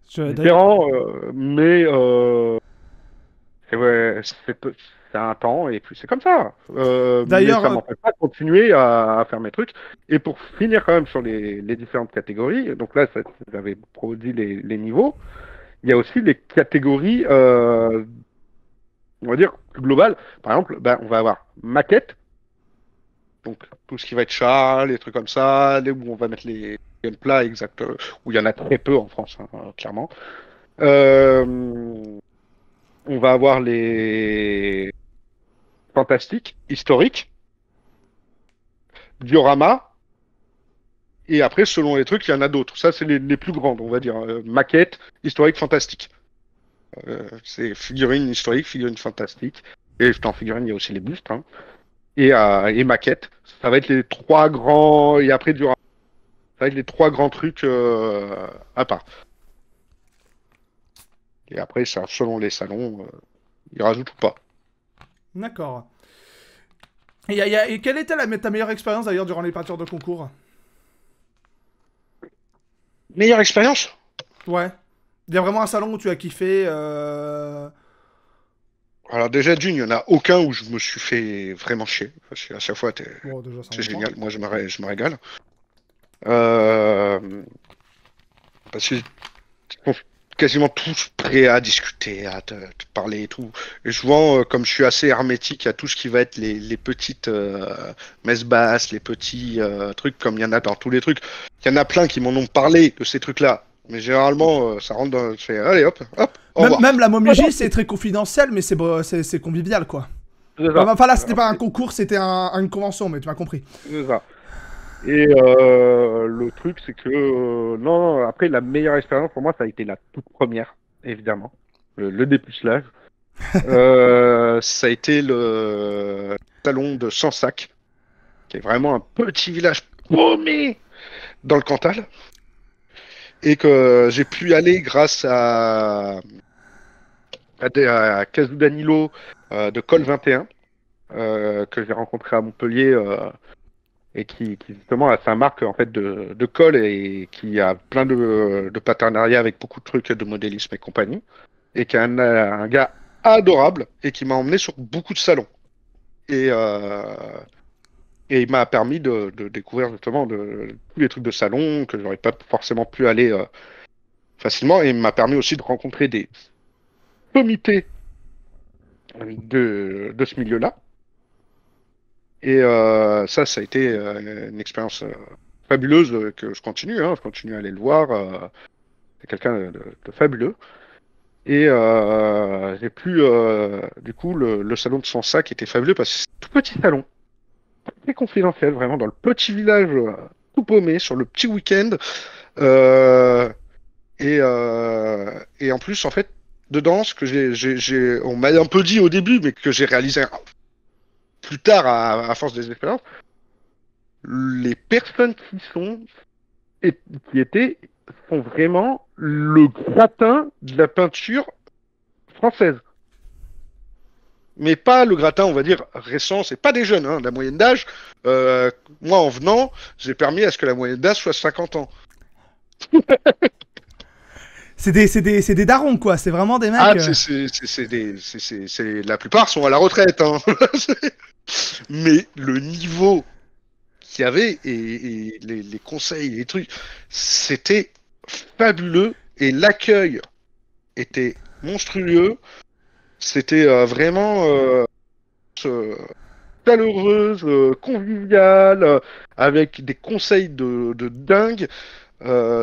B: différent, mais ouais, c'est un temps et puis c'est comme ça. Mais ça
A: D'ailleurs,
B: m'empêche pas de continuer à faire mes trucs. Et pour finir quand même sur les différentes catégories, donc là, j'avais produit les niveaux. Il y a aussi les catégories, on va dire, plus globales. Par exemple, ben, on va avoir maquette, donc tout ce qui va être chat, les trucs comme ça, où on va mettre les gameplays exact, où il y en a très peu en France, hein, clairement. Euh, on va avoir fantastique, historique, diorama, et après, selon les trucs, il y en a d'autres. Ça, c'est les plus grandes, on va dire. Maquette, historique, fantastique. C'est figurine historique, figurine fantastique. Et en figurine, il y a aussi les bustes. Hein. Et maquette. Ça va être les trois grands. Et après, diorama. Ça va être les trois grands trucs à part. Et après, ça, selon les salons, ils rajoutent ou pas.
A: D'accord. Et quelle était ta meilleure expérience d'ailleurs durant les peintures de concours?
B: Meilleure expérience?
A: Ouais. Il y a vraiment un salon où tu as kiffé
B: Alors déjà, d'une, il n'y en a aucun où je me suis fait vraiment chier. Parce qu'à chaque fois,
A: Bon, déjà, ça
B: c'est
A: va pas.
B: génial. Moi, je me régale. Euh, Parce qu'ils sont quasiment tous prêts à discuter, à te parler et tout. Et souvent, comme je suis assez hermétique à tout ce qui va être les petites messes basses, les petits trucs, comme il y en a dans tous les trucs, il y en a plein qui m'en ont parlé de ces trucs-là. Mais généralement, ça rentre dans... Je fais, allez, hop, hop, au revoir.
A: Même la momigie, c'est très confidentiel, mais c'est convivial, quoi.
B: C'est ça.
A: Enfin là, c'était pas un concours, c'était une convention, mais tu m'as compris.
B: C'est ça. Et le truc, c'est que non, après la meilleure expérience pour moi, ça a été la toute première, évidemment, le dépucelage. Ça a été le salon de Sansac, qui est vraiment un petit village paumé dans le Cantal, et que j'ai pu y aller grâce à Kazou Danilo de Col 21, que j'ai rencontré à Montpellier. Et qui justement a sa marque en fait de colle et qui a plein de partenariats avec beaucoup de trucs de modélisme et compagnie, et qui est un gars adorable et qui m'a emmené sur beaucoup de salons. Et, euh, et il m'a permis de découvrir justement tous les trucs de salon que j'aurais pas forcément pu aller facilement, et il m'a permis aussi de rencontrer des comités de ce milieu-là. Et ça a été une expérience fabuleuse que je continue. Hein, je continue à aller le voir. C'est quelqu'un de fabuleux. Et j'ai pu, du coup, le salon de Sansac était fabuleux parce que c'est un tout petit salon, très confidentiel, vraiment, dans le petit village tout paumé, sur le petit week-end. Euh, et en plus, en fait, dedans, ce que on m'a un peu dit au début, mais que j'ai réalisé plus tard à force des expériences, les personnes qui étaient sont vraiment le gratin de la peinture française. Mais pas le gratin, on va dire, récent. C'est pas des jeunes, hein, la moyenne d'âge. Moi, en venant, j'ai permis à ce que la moyenne d'âge soit 50 ans.
A: C'est des darons, quoi. C'est vraiment des mecs.
B: Ah, la plupart sont à la retraite. Hein. Mais le niveau qu'il y avait et les conseils, les trucs, c'était fabuleux et l'accueil était monstrueux. C'était vraiment chaleureuse, conviviale, avec des conseils de dingue.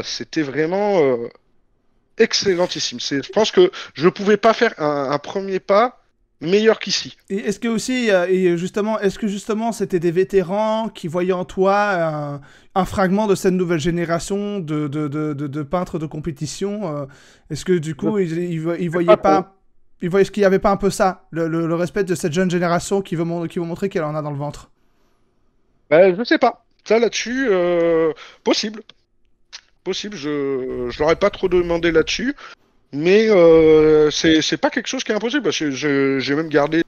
B: C'était vraiment excellentissime. Je pense que je pouvais pas faire un premier pas meilleur qu'ici.
A: Et est-ce que aussi, est-ce que justement c'était des vétérans qui voyaient en toi un fragment de cette nouvelle génération de peintres de compétition Est-ce que du coup ils voyaient pas, ils voyaient ce qu'il n'y avait pas un peu ça, le respect de cette jeune génération qui veut montrer qu'elle en a dans le ventre?
B: Je sais pas. Ça là-dessus, possible. Possible. Je l'aurais pas trop demandé là-dessus. Mais c'est pas quelque chose qui est impossible parce que j'ai même gardé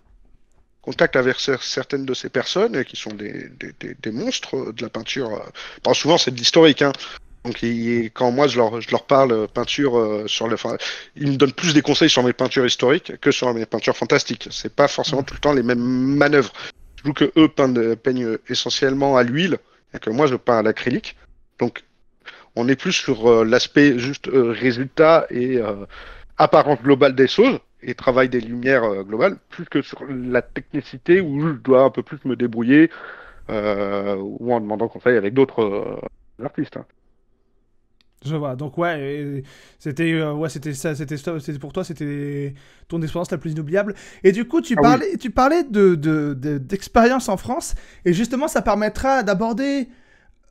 B: contact avec certaines de ces personnes qui sont des monstres de la peinture. Bon, souvent c'est de l'historique, hein. Donc quand moi je leur parle peinture ils me donnent plus des conseils sur mes peintures historiques que sur mes peintures fantastiques. C'est pas forcément tout le temps les mêmes manœuvres. Je trouve que eux peignent essentiellement à l'huile et que moi je peins à l'acrylique. Donc on est plus sur l'aspect juste résultat et apparence globale des choses et travail des lumières globales, plus que sur la technicité où je dois un peu plus me débrouiller ou en demandant conseil avec d'autres artistes. Hein.
A: Je vois. Donc ouais, c'était ça, c'était pour toi, c'était ton expérience la plus inoubliable. Et du coup,
B: Ah oui.
A: tu parlais d'expérience en France, et justement, ça permettra d'aborder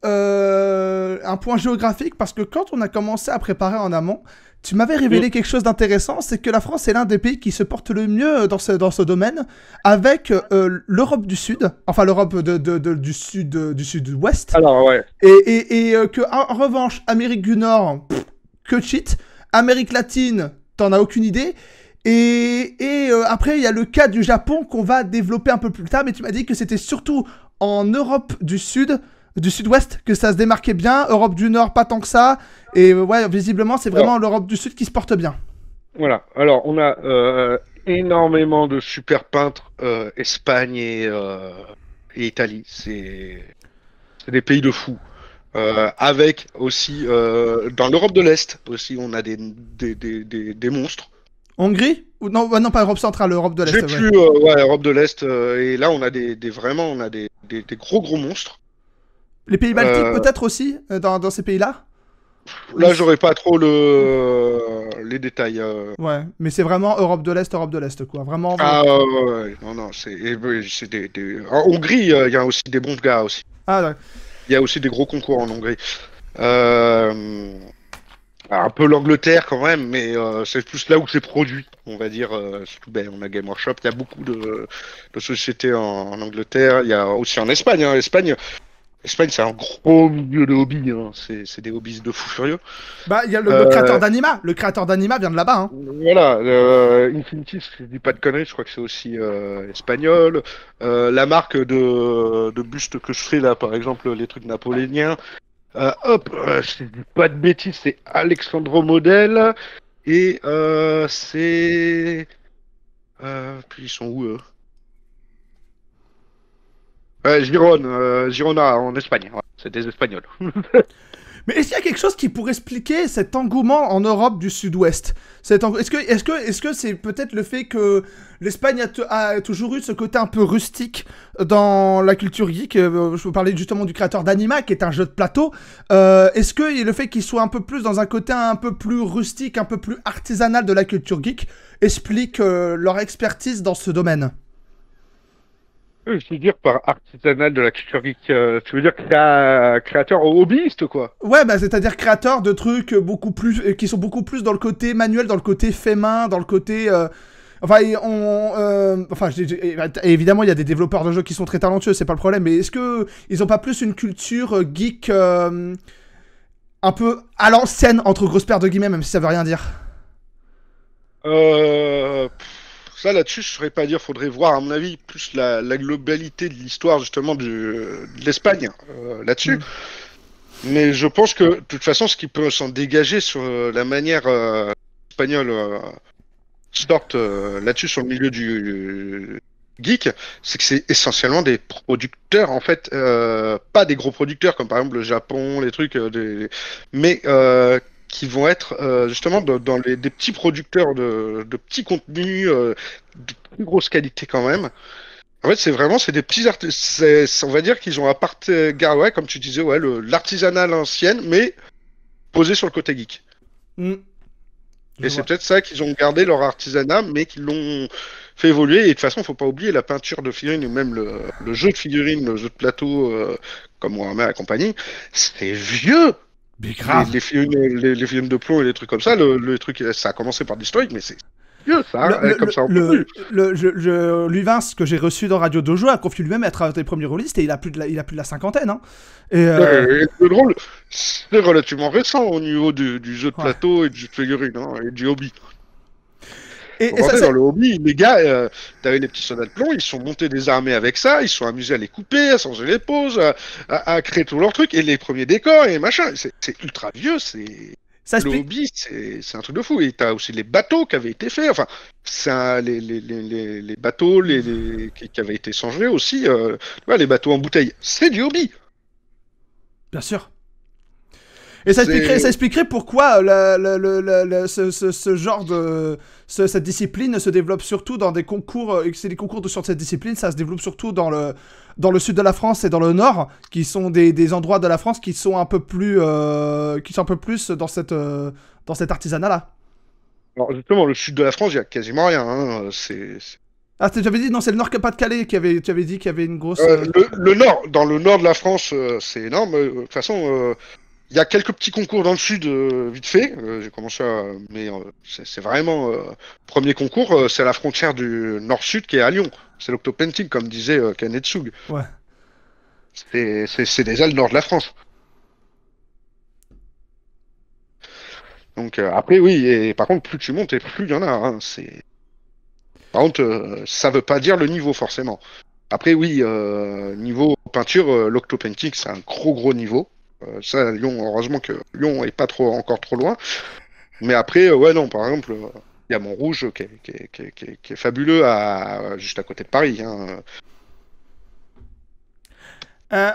A: un point géographique, parce que quand on a commencé à préparer en amont, tu m'avais
B: Mm.
A: révélé quelque chose d'intéressant, c'est que la France est l'un des pays qui se porte le mieux dans ce domaine, avec l'Europe du Sud, enfin l'Europe du Sud-Ouest,
B: Alors ouais.
A: que en revanche, Amérique du Nord, que cheat, Amérique latine, t'en as aucune idée. Après, il y a le cas du Japon qu'on va développer un peu plus tard, mais tu m'as dit que c'était surtout en Europe du Sud, du Sud-Ouest, que ça se démarquait bien. Europe du Nord, pas tant que ça. Et ouais, visiblement, c'est
B: Alors,
A: vraiment l'Europe du Sud qui se porte bien.
B: voilà. Alors, on a énormément de super peintres, Espagne et Italie. C'est des pays de fous. Avec aussi, dans l'Europe de l'Est aussi, on a des monstres.
A: Hongrie? Ou non, ouais, non, pas Europe centrale, Europe de l'Est,
B: J'ai
A: ouais.
B: plus, ouais, Europe de l'Est, et là, on a vraiment, on a des gros monstres.
A: Les pays baltiques,
B: Euh,
A: peut-être aussi, dans ces pays-là? Ou
B: Là, j'aurais pas trop les détails.
A: Ouais, mais c'est vraiment Europe de l'Est, quoi. Vraiment.
B: Ah, ouais, non, non, c'est En Hongrie, il y a aussi des bons gars aussi.
A: Ah, ouais.
B: Il y a aussi des gros concours en Hongrie. Euh, un peu l'Angleterre quand même, mais c'est plus là où c'est produit, on va dire. Surtout, ben, on a Game Workshop, il y a beaucoup de sociétés en Angleterre, il y a aussi en Espagne. Hein. Espagne, c'est un gros milieu de hobby. Hein. C'est des hobbies de fous furieux.
A: Bah, il y a le créateur
B: Euh,
A: d'Anima. Le créateur d'Anima vient de là-bas, hein.
B: Voilà, Infinity, si je dis pas de conneries, je crois que c'est aussi espagnol. La marque de buste que je fais là, par exemple, les trucs napoléoniens. Je dis pas de bêtises, c'est Alexandro Model et puis ils sont où eux? Girona en Espagne. Ouais, c'est des Espagnols.
A: Mais est-ce qu'il y a quelque chose qui pourrait expliquer cet engouement en Europe du Sud-Ouest? Est-ce que c'est peut-être le fait que l'Espagne a toujours eu ce côté un peu rustique dans la culture geek? Je vous parlais justement du créateur d'Anima, qui est un jeu de plateau. Est-ce que le fait qu'il soit un peu plus dans un côté un peu plus rustique, un peu plus artisanal de la culture geek, explique leur expertise dans ce domaine?
B: Je veux dire par artisanal de la culture geek, tu veux dire créateur hobbyiste quoi?
A: Ouais, bah c'est-à-dire créateur de trucs beaucoup plus qui sont beaucoup plus dans le côté manuel, dans le côté fait main, dans le côté évidemment il y a des développeurs de jeux qui sont très talentueux, c'est pas le problème, mais est-ce que ils ont pas plus une culture geek un peu à l'ancienne entre grosses paires de guillemets, même si ça veut rien dire?
B: Ça là-dessus, je saurais pas dire. Faudrait voir, à mon avis, plus la globalité de l'histoire justement de l'Espagne là-dessus.
A: Hmm.
B: Mais je pense que de toute façon, ce qui peut s'en dégager sur la manière espagnole sorte là-dessus sur le milieu du geek, c'est que c'est essentiellement des producteurs en fait, pas des gros producteurs comme par exemple le Japon, les trucs, mais qui vont être justement dans des petits producteurs de petits contenus de plus grosse qualité quand même. En fait, c'est des petits artistes. On va dire qu'ils ont ouais, comme tu disais, ouais, l'artisanat à l'ancienne, mais posé sur le côté geek.
A: Hmm. Je
B: Et c'est
A: vois.
B: peut-être ça qu'ils ont gardé leur artisanat, mais qu'ils l'ont fait évoluer. Et de toute façon, faut pas oublier la peinture de figurines, ou même le jeu de figurines, le jeu de plateau, comme Warhammer et compagnie, c'est vieux.
A: Mais grave.
B: Les figurines de plomb et les trucs comme ça, le truc, ça a commencé par l'historique, mais c'est vieux, ça,
A: Le,
B: hein, comme ça, on peut plus.
A: Luvins, que j'ai reçu dans Radio Dojo, a confié lui-même être un des premiers rôlistes et il a plus de la cinquantaine. Hein. Et
B: Et le drôle, c'est relativement récent au niveau du jeu de
A: ouais.
B: plateau et du jeu de figurines, hein, et du hobby. Faut
A: Et ça,
B: penser dans le hobby, les gars, t'avais les petits soldats de plomb, ils sont montés des armées avec ça, ils se sont amusés à les couper, à changer les poses, à créer tous leurs trucs, et les premiers décors et machin. C'est ultra vieux,
A: ça
B: le
A: explique.
B: hobby, c'est un truc de fou. Et t'as aussi les bateaux qui avaient été faits, enfin, les bateaux qui avaient été changés aussi, tu vois, les bateaux en bouteille, c'est du hobby.
A: Bien sûr. Et
B: C'est
A: ça expliquerait pourquoi ce genre cette discipline se développe surtout dans des concours, et que c'est des concours sur cette discipline, ça se développe surtout dans dans le sud de la France et dans le nord, qui sont des endroits de la France qui sont un peu plus, dans cet artisanat-là.
B: Alors justement, le sud de la France, il y a quasiment rien. Hein.
A: Ah, tu avais dit, non, c'est le Nord-Pas-de-Calais tu avais dit qu'il y avait une grosse...
B: le nord, dans le nord de la France, c'est énorme. De toute façon, il y a quelques petits concours dans le sud, vite fait. J'ai commencé à... Mais c'est vraiment... premier concours, c'est à la frontière du nord-sud qui est à Lyon. C'est l'Octopainting, comme disait Kenneth Soug.
A: Ouais.
B: C'est déjà le nord de la France. Donc après, oui, et par contre, plus tu montes et plus il y en a. Hein, par contre, ça veut pas dire le niveau, forcément. Après, oui, niveau peinture, l'Octopainting, c'est un gros niveau. Ça, Lyon, heureusement que Lyon est pas encore trop loin. Mais après, ouais, non, par exemple, il y a Montrouge qui est fabuleux juste à côté de Paris. Hein.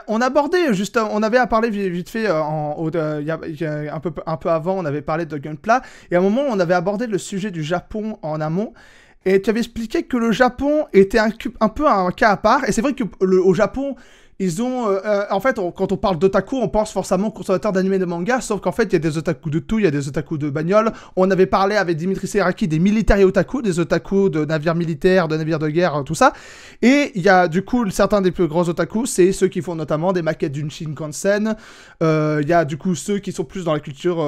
A: On avait à parler vite fait, il y a un peu avant, on avait parlé de Gunpla, et à un moment, on avait abordé le sujet du Japon en amont, et tu avais expliqué que le Japon était un peu un cas à part, et c'est vrai qu'au Japon, ils ont... en fait, quand on parle d'otaku, on pense forcément aux consommateurs d'anime et de manga, sauf qu'en fait, il y a des otaku de tout, il y a des otaku de bagnole. On avait parlé avec Dimitri Seraki des militaires et otaku, des otaku de navires militaires, de navires de guerre, tout ça. Et il y a du coup, certains des plus grands otaku, c'est ceux qui font notamment des maquettes d'une Shinkansen. Il y a du coup ceux qui sont plus dans la culture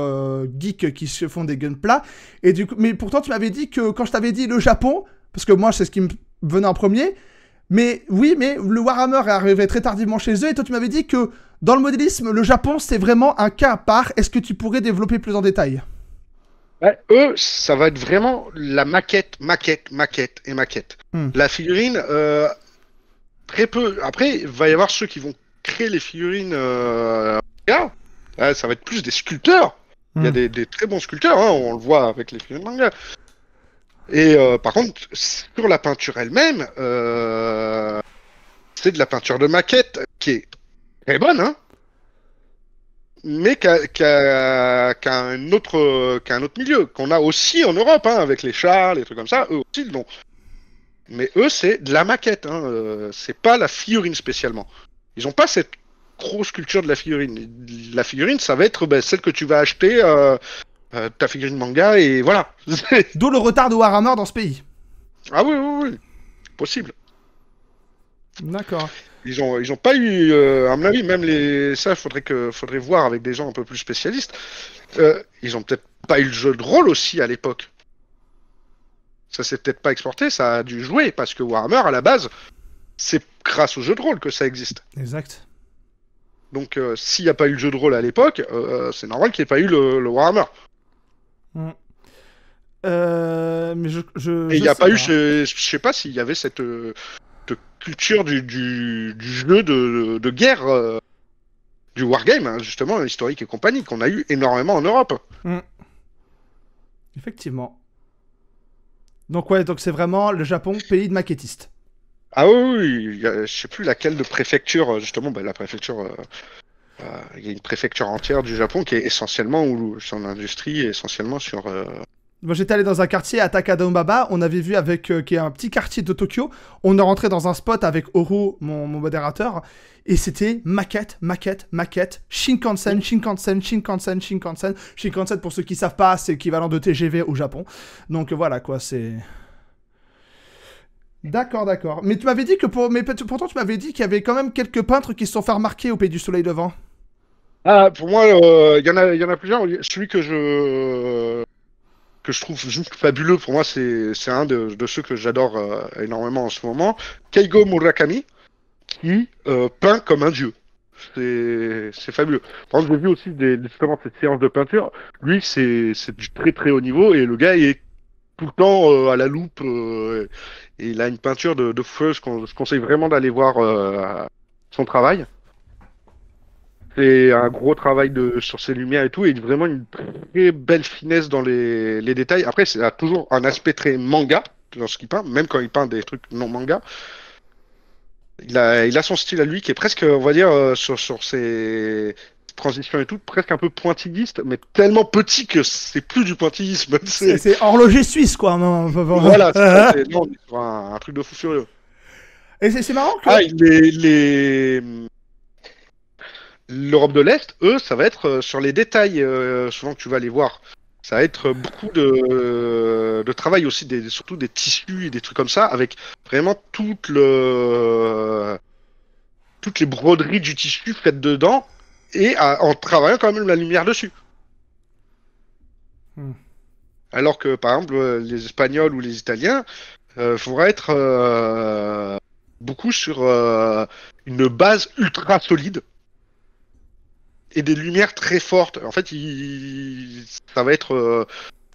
A: geek, qui se font des gunpla. Et du coup, mais pourtant, tu m'avais dit que quand je t'avais dit le Japon, parce que moi, c'est ce qui me venait en premier... Mais oui, mais le Warhammer est arrivé très tardivement chez eux, et toi tu m'avais dit que dans le modélisme, le Japon c'est vraiment un cas à part. Est-ce que tu pourrais développer plus en détail?
B: Ouais, eux, ça va être vraiment la maquette. La figurine, très peu. Après, il va y avoir ceux qui vont créer les figurines. Ça va être plus des sculpteurs. Il y a des très bons sculpteurs, hein, on le voit avec les figurines manga. Et par contre, sur la peinture elle-même, c'est de la peinture de maquette qui est très bonne, hein, mais qui a un autre milieu, qu'on a aussi en Europe, hein, avec les chars, les trucs comme ça, eux aussi ils l'ont. Mais eux, c'est de la maquette, hein, c'est pas la figurine spécialement. Ils n'ont pas cette grosse culture de la figurine. La figurine, ça va être celle que tu vas acheter... ta figurine manga et voilà.
A: D'où le retard de Warhammer dans ce pays.
B: Ah oui, possible.
A: D'accord.
B: Ils ont pas eu, à mon avis, même ça, faudrait voir avec des gens un peu plus spécialistes. Ils ont peut-être pas eu le jeu de rôle aussi à l'époque. Ça s'est peut-être pas exporté, ça a dû jouer parce que Warhammer à la base, c'est grâce au jeu de rôle que ça existe.
A: Exact.
B: Donc s'il n'y a pas eu le jeu de rôle à l'époque, c'est normal qu'il n'y ait pas eu le Warhammer.
A: Mais
B: et il n'y a pas eu, je sais pas s'il y avait cette culture du jeu de guerre, du wargame, hein, justement, historique et compagnie, qu'on a eu énormément en Europe.
A: Effectivement. Donc ouais, donc c'est vraiment le Japon, pays de maquettistes.
B: Ah oui, je sais plus laquelle de préfecture, justement, la préfecture... il y a une préfecture entière du Japon qui est essentiellement, où son industrie est essentiellement sur...
A: Moi j'étais allé dans un quartier à Takadanobaba, on avait vu qui est un petit quartier de Tokyo, on est rentré dans un spot avec Oro, mon modérateur, et c'était maquette, Shinkansen. Shinkansen, pour ceux qui savent pas, c'est l'équivalent de TGV au Japon. Donc voilà quoi, c'est... D'accord. Mais tu m'avais dit que pourtant tu m'avais dit qu'il y avait quand même quelques peintres qui se sont fait remarquer au Pays du Soleil Levant.
B: Ah, pour moi, il y en a plusieurs. Celui que je trouve juste fabuleux, pour moi, c'est un de ceux que j'adore énormément en ce moment. Keigo Murakami, qui peint comme un dieu. C'est fabuleux. Par exemple, j'ai vu aussi justement cette séance de peinture. Lui, c'est du très très haut niveau, et le gars est tout le temps à la loupe, et il a une peinture de feu. Je conseille vraiment d'aller voir son travail. C'est un gros travail sur ses lumières et tout, et vraiment une très belle finesse dans les détails. Après, ça a toujours un aspect très manga dans ce qu'il peint, même quand il peint des trucs non manga. Il a son style à lui qui est presque, on va dire, sur ses transitions et tout, presque un peu pointilliste, mais tellement petit que c'est plus du pointillisme.
A: C'est horloger suisse, quoi. Non,
B: voilà, c'est un truc de fou furieux.
A: Et c'est marrant que...
B: Ah, l'Europe de l'Est, eux, ça va être sur les détails, souvent que tu vas les voir. Ça va être beaucoup de travail aussi, surtout des tissus et des trucs comme ça, avec vraiment toutes les broderies du tissu faites dedans, et en travaillant quand même la lumière dessus.
A: Hmm.
B: Alors que, par exemple, les Espagnols ou les Italiens vont être beaucoup sur une base ultra solide et des lumières très fortes. En fait, ça va être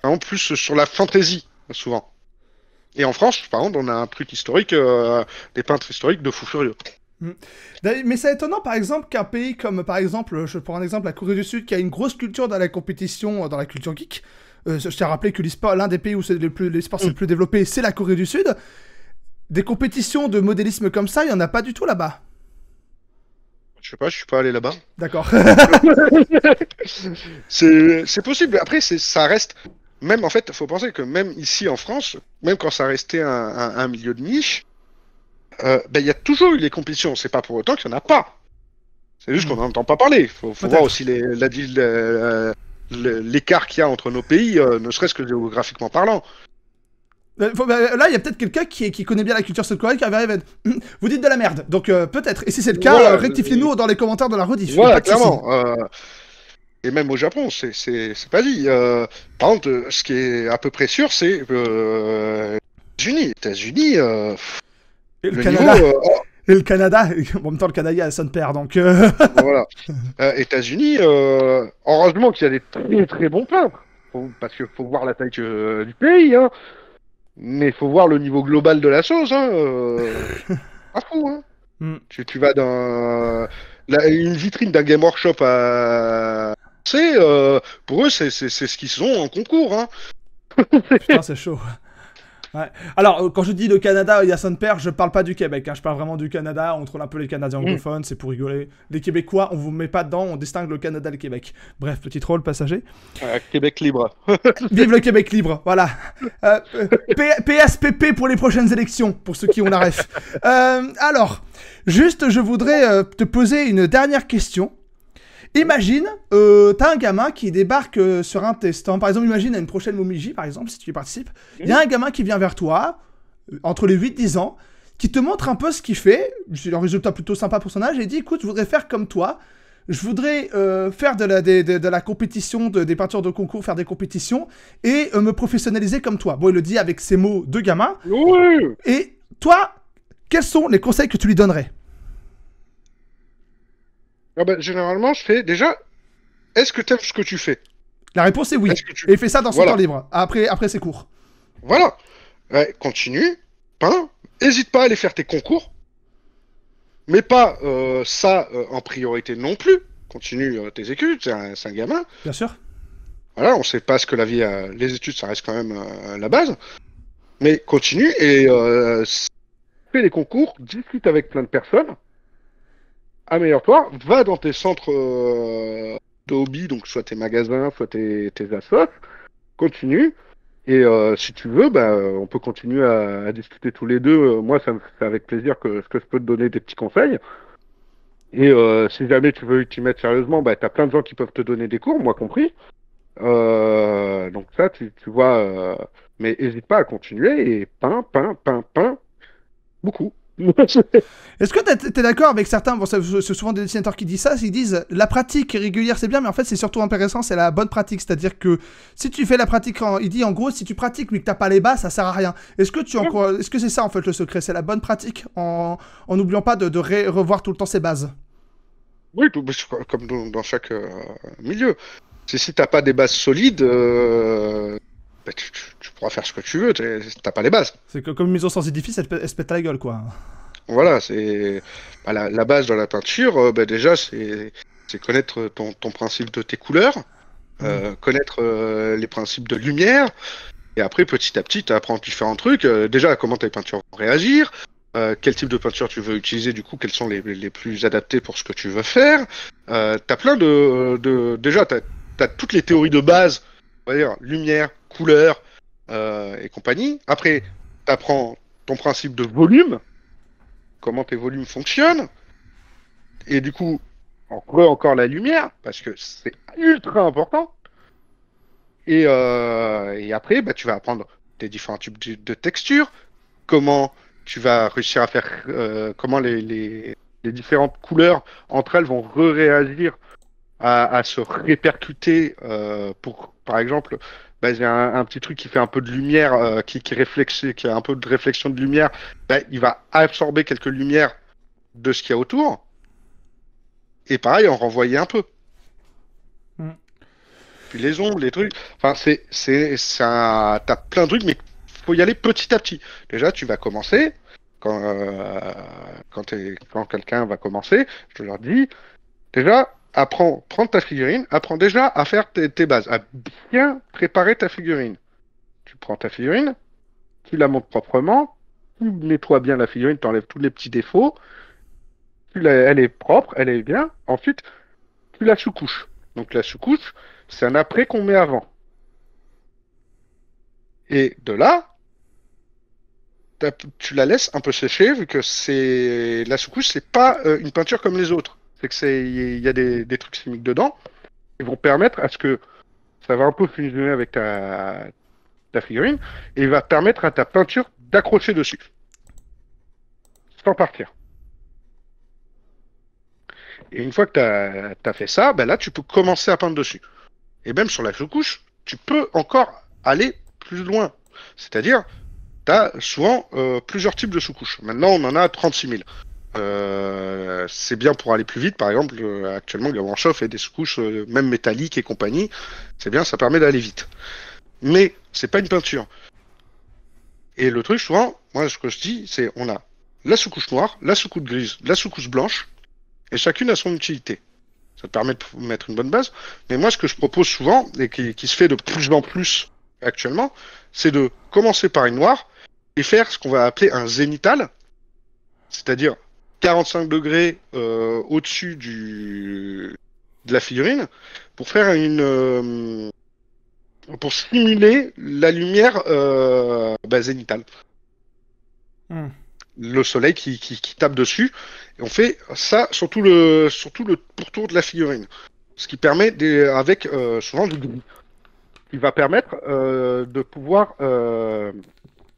B: vraiment plus sur la fantaisie, souvent. Et en France, par exemple, on a un truc historique, des peintres historiques de fou furieux.
A: Mais c'est étonnant, par exemple, qu'un pays comme, par exemple, je prends un exemple, la Corée du Sud, qui a une grosse culture dans la compétition, dans la culture geek. Je t'ai rappelé que l'un des pays où l'e-sport c'est le plus développé, c'est la Corée du Sud. Des compétitions de modélisme comme ça, il n'y en a pas du tout là-bas.
B: Je sais pas, je suis pas allé là-bas.
A: D'accord.
B: C'est possible. Après, ça reste. Même en fait, faut penser que même ici en France, même quand ça restait un milieu de niche, il y a toujours eu les compétitions. C'est pas pour autant qu'il n'y en a pas. C'est juste qu'on n'en entend pas parler. Faut voir aussi l'écart qu'il y a entre nos pays, ne serait-ce que géographiquement parlant.
A: Là, il y a peut-être quelqu'un qui connaît bien la culture sud-coréenne qui arrive à dire vous dites de la merde. Donc peut-être. Et si c'est le cas,
B: Voilà,
A: rectifiez-nous dans les commentaires de la rediff.
B: Voilà, clairement. Et même au Japon, c'est pas dit. Par contre, ce qui est à peu près sûr, c'est les États-Unis.
A: Et le Canada. Et le Canada. En même temps, le Canada, il y a son père, donc.
B: Voilà. États-Unis, heureusement qu'il y a des très très bons peintres. Parce qu'il faut voir la taille du pays, hein. Mais il faut voir le niveau global de la chose, hein. Pas fou, hein. Tu vas dans une vitrine d'un Game Workshop à... pour eux, c'est ce qu'ils sont en concours, hein.
A: Putain, c'est chaud. Ouais. Alors, quand je dis le Canada, il y a son père, je parle pas du Québec, hein. Je parle vraiment du Canada, on trouve un peu les Canadiens anglophones, c'est pour rigoler. Les Québécois, on vous met pas dedans, on distingue le Canada et le Québec. Bref, petit troll passager.
B: Québec libre.
A: Vive le Québec libre, voilà. PSPP pour les prochaines élections, pour ceux qui ont la ref. Alors, juste, je voudrais te poser une dernière question. Imagine, t'as un gamin qui débarque sur un testant. Par exemple, imagine à une prochaine Momiji, par exemple, si tu y participes. Il y a un gamin qui vient vers toi, entre les 8-10 ans, qui te montre un peu ce qu'il fait. C'est un résultat plutôt sympa pour son âge. Et il dit, écoute, je voudrais faire comme toi. Je voudrais faire de la compétition, des peintures de concours, faire des compétitions, et me professionnaliser comme toi. Bon, il le dit avec ces mots de gamin.
B: Oui.
A: Et toi, quels sont les conseils que tu lui donnerais ?
B: Généralement, je fais déjà, est-ce que tu aimes ce que tu fais?
A: La réponse est oui. Et fais ça dans son temps libre. Après c'est court.
B: Voilà. Ouais, continue. Peins. Hésite pas à aller faire tes concours. Mais pas ça en priorité non plus. Continue tes études, c'est un gamin.
A: Bien sûr.
B: Voilà, on sait pas ce que la vie a. Les études, ça reste quand même la base. Mais continue et fais les concours, discute avec plein de personnes. Améliore-toi, va dans tes centres de hobby, donc soit tes magasins, soit tes assos, continue, et si tu veux, on peut continuer à discuter tous les deux. Moi, c'est avec plaisir que je peux te donner des petits conseils. Et si jamais tu veux t'y mettre sérieusement, t'as plein de gens qui peuvent te donner des cours, moi compris. Donc ça, tu vois, mais n'hésite pas à continuer, et peins, beaucoup.
A: Est-ce que t'es d'accord avec certains, bon, c'est souvent des dessinateurs qui disent ça, ils disent la pratique régulière c'est bien, mais en fait c'est surtout intéressant, c'est la bonne pratique, c'est-à-dire que si tu fais la pratique, il dit en gros si tu pratiques mais que t'as pas les bases, ça sert à rien. Est-ce que c'est ça en fait le secret, c'est la bonne pratique en n'oubliant pas de revoir tout le temps ses bases?
B: Oui, comme dans chaque milieu. Si t'as pas des bases solides, tu pourras faire ce que tu veux, t'as pas les bases.
A: C'est que comme une maison sans édifice, elle se pète à la gueule, quoi.
B: Voilà, c'est la base dans la peinture, déjà, c'est connaître ton principe de tes couleurs, connaître les principes de lumière, et après, petit à petit, tu apprends différents trucs. Déjà, comment tes peintures vont réagir, quel type de peinture tu veux utiliser, du coup, quelles sont les plus adaptées pour ce que tu veux faire. T'as plein déjà, t'as toutes les théories de base, on va dire, lumière, couleur et compagnie. Après, t'apprends ton principe de volume. comment tes volumes fonctionnent. Et du coup, encore la lumière, parce que c'est ultra important. Et après, bah, tu vas apprendre tes différents types de textures, comment tu vas réussir à faire, comment les différentes couleurs entre elles vont réagir à se répercuter pour, par exemple, bah, j'ai un petit truc qui fait un peu de lumière, qui a un peu de réflexion de lumière, bah, il va absorber quelques lumières de ce qu'il y a autour, et pareil, en renvoyer un peu.
A: Mm.
B: Puis les ombres, les trucs, enfin, t'as plein de trucs, mais faut y aller petit à petit. Déjà, tu vas commencer, quand quelqu'un va commencer, je leur dis, déjà, prends ta figurine, apprends déjà à faire tes bases, à bien préparer ta figurine. Tu prends ta figurine, tu la montes proprement, tu nettoies bien la figurine, tu enlèves tous les petits défauts, elle est propre, elle est bien. Ensuite, tu la sous-couches. Donc la sous-couche, c'est un après qu'on met avant. Et de là, tu la laisses un peu sécher, vu que c'est la sous-couche, c'est pas une peinture comme les autres. C'est que il y a des trucs chimiques dedans qui vont permettre à ce que ça va un peu fusionner avec ta figurine et va permettre à ta peinture d'accrocher dessus sans partir. Et une fois que tu as fait ça, ben là, tu peux commencer à peindre dessus. Et même sur la sous-couche, tu peux encore aller plus loin. C'est-à-dire, tu as souvent plusieurs types de sous-couches. Maintenant, on en a 36 000. C'est bien pour aller plus vite. Par exemple, actuellement, Gawanshow fait des sous-couches, même métalliques et compagnie. C'est bien, ça permet d'aller vite. Mais c'est pas une peinture. Et le truc, souvent, moi, ce que je dis, c'est on a la sous-couche noire, la sous-couche grise, la sous-couche blanche, et chacune a son utilité. Ça te permet de mettre une bonne base. Mais moi, ce que je propose souvent, et qui se fait de plus en plus actuellement, c'est de commencer par une noire et faire ce qu'on va appeler un zénithal, c'est-à-dire 45 degrés au-dessus de la figurine, pour faire pour simuler la lumière zénithale. Le soleil qui tape dessus. Et on fait ça sur tout le pourtour de la figurine. Ce qui permet, avec souvent du gris, qui va permettre de pouvoir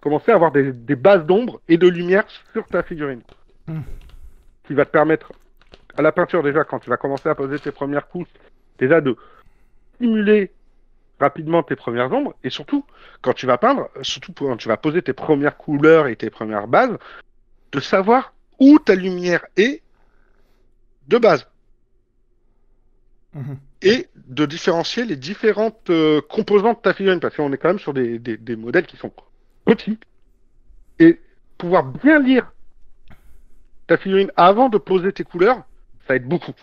B: commencer à avoir des bases d'ombre et de lumière sur ta figurine. Qui va te permettre, à la peinture déjà, quand tu vas commencer à poser tes premières couches, déjà de simuler rapidement tes premières ombres, et surtout, quand tu vas peindre, surtout quand tu vas poser tes premières couleurs et tes premières bases, de savoir où ta lumière est de base. Et de différencier les différentes composantes de ta figurine, parce qu'on est quand même sur des modèles qui sont petits, et pouvoir bien lire ta figurine avant de poser tes couleurs, ça aide beaucoup.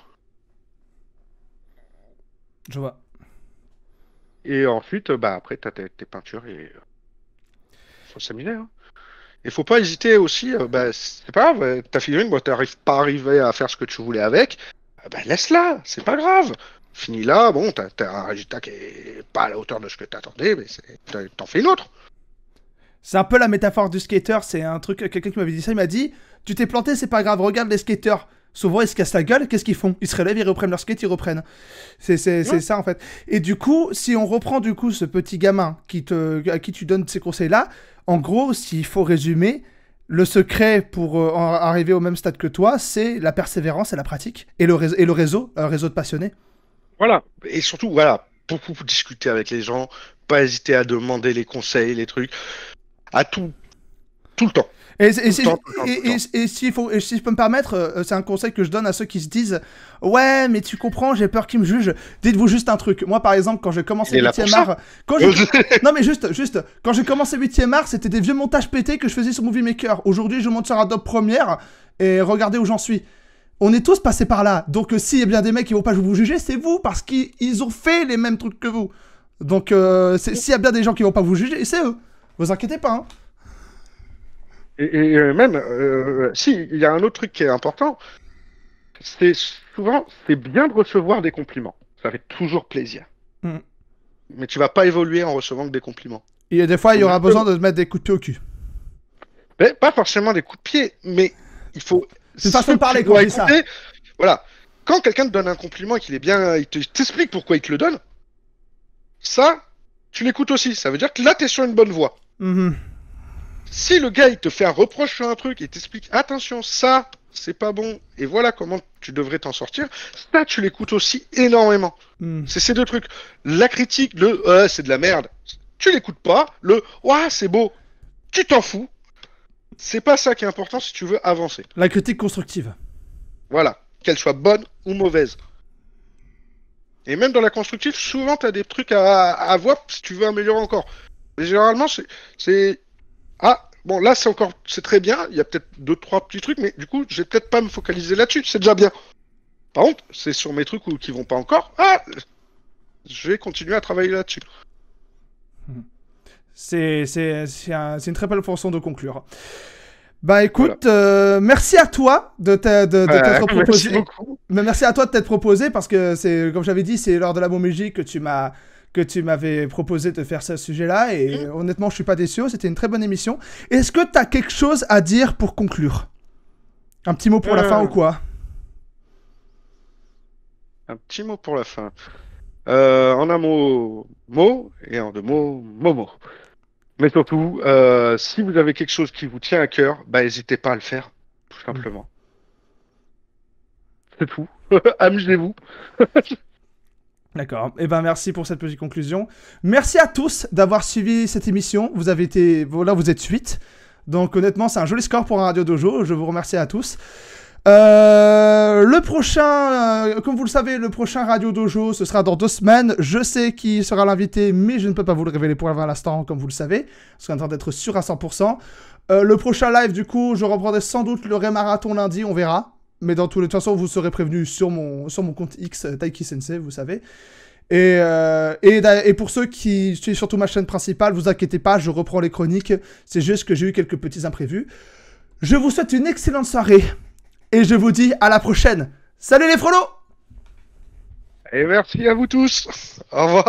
A: Je vois.
B: Et ensuite, après, tu as tes peintures et faut s'amuser. Hein. Et faut pas hésiter aussi, c'est pas grave, ta figurine, t'arrives pas arrivé à faire ce que tu voulais avec, laisse-la, c'est pas grave. Finis-la, bon, t'as un résultat qui est pas à la hauteur de ce que t'attendais, mais t'en fais une autre.
A: C'est un peu la métaphore du skater, c'est un truc, quelqu'un qui m'avait dit ça, il m'a dit, tu t'es planté, c'est pas grave, regarde les skaters. Souvent, ils se cassent la gueule, qu'est-ce qu'ils font? Ils se relèvent, ils reprennent leur skate, ils reprennent. C'est ça, en fait. Et du coup, si on reprend, du coup, ce petit gamin à qui tu donnes ces conseils-là, en gros, s'il faut résumer, le secret pour arriver au même stade que toi, c'est la persévérance et la pratique. Et le réseau, un réseau de passionnés.
B: Voilà. Et surtout, voilà, beaucoup discuter avec les gens, pas hésiter à demander les conseils, les trucs, à tout le temps.
A: Et si je peux me permettre, c'est un conseil que je donne à ceux qui se disent « Ouais, mais tu comprends, j'ai peur qu'ils me jugent. » Dites-vous juste un truc. Moi, par exemple, quand j'ai commencé 8e art... Non, mais juste. Quand j'ai commencé 8e art, c'était des vieux montages pétés que je faisais sur Movie Maker. Aujourd'hui, je monte sur Adobe Premiere et regardez où j'en suis. On est tous passés par là. Donc, s'il y a bien des mecs qui vont pas vous juger, c'est vous, parce qu'ils ont fait les mêmes trucs que vous. Donc, s'il y a bien des gens qui vont pas vous juger, c'est eux. Vous inquiétez pas, hein.
B: Et même, si, il y a un autre truc qui est important, c'est souvent, c'est bien de recevoir des compliments. Ça fait toujours plaisir. Mais tu vas pas évoluer en recevant que des compliments.
A: Et des fois, il y aura besoin de te mettre des coups de pied au cul.
B: Mais pas forcément des coups de pied, mais il faut.
A: C'est une façon de parler quand on dit ça.
B: Voilà. Quand quelqu'un te donne un compliment et qu'il est bien, il t'explique pourquoi il te le donne, ça, tu l'écoutes aussi. Ça veut dire que là, t'es sur une bonne voie. Si le gars, il te fait un reproche sur un truc, il t'explique, attention, ça, c'est pas bon, et voilà comment tu devrais t'en sortir, ça, tu l'écoutes aussi énormément. C'est ces deux trucs. La critique, c'est de la merde, tu l'écoutes pas. Ouais, c'est beau, tu t'en fous. C'est pas ça qui est important si tu veux avancer.
A: La critique constructive.
B: Voilà. Qu'elle soit bonne ou mauvaise. Et même dans la constructive, souvent, tu as des trucs à voir si tu veux améliorer encore. Mais généralement, c'est... Ah, bon, là, c'est très bien. Il y a peut-être 2-3 petits trucs, mais du coup, je vais peut-être pas me focaliser là-dessus. C'est déjà bien. Par contre, c'est sur mes trucs qui vont pas encore. Ah, je vais continuer à travailler là-dessus.
A: C'est une très belle façon de conclure. Bah écoute, voilà. Merci à toi de t'être proposé.
B: Merci beaucoup.
A: Mais merci à toi de t'être proposé parce que c'est, comme j'avais dit, c'est lors de la Montmégie que tu m'avais proposé de faire ce sujet-là et honnêtement, je suis pas déçu. C'était une très bonne émission. Est-ce que tu as quelque chose à dire pour conclure? Un petit mot pour la fin ou quoi?
B: Un petit mot pour la fin. En un mot, mot, et en deux mots, momo. Mais surtout, si vous avez quelque chose qui vous tient à cœur, bah n'hésitez pas à le faire, tout simplement. C'est tout. Amusez-vous.
A: D'accord. Eh ben merci pour cette petite conclusion. Merci à tous d'avoir suivi cette émission. Vous avez été, voilà, vous êtes 8. Donc honnêtement, c'est un joli score pour un Radio Dojo. Je vous remercie à tous. Le prochain, comme vous le savez, le prochain Radio Dojo, ce sera dans 2 semaines. Je sais qui sera l'invité, mais je ne peux pas vous le révéler pour l'instant, comme vous le savez. Je suis en train d'être sûr à 100%. Le prochain live, du coup, je reprendrai sans doute le Marathon lundi, on verra. Mais dans tous les cas, vous serez prévenus sur mon compte X, Taiki Sensei, vous savez. Et pour ceux qui suivent surtout ma chaîne principale, vous inquiétez pas, je reprends les chroniques. C'est juste que j'ai eu quelques petits imprévus. Je vous souhaite une excellente soirée. Et je vous dis à la prochaine. Salut les frolos!
B: Et merci à vous tous. Au revoir.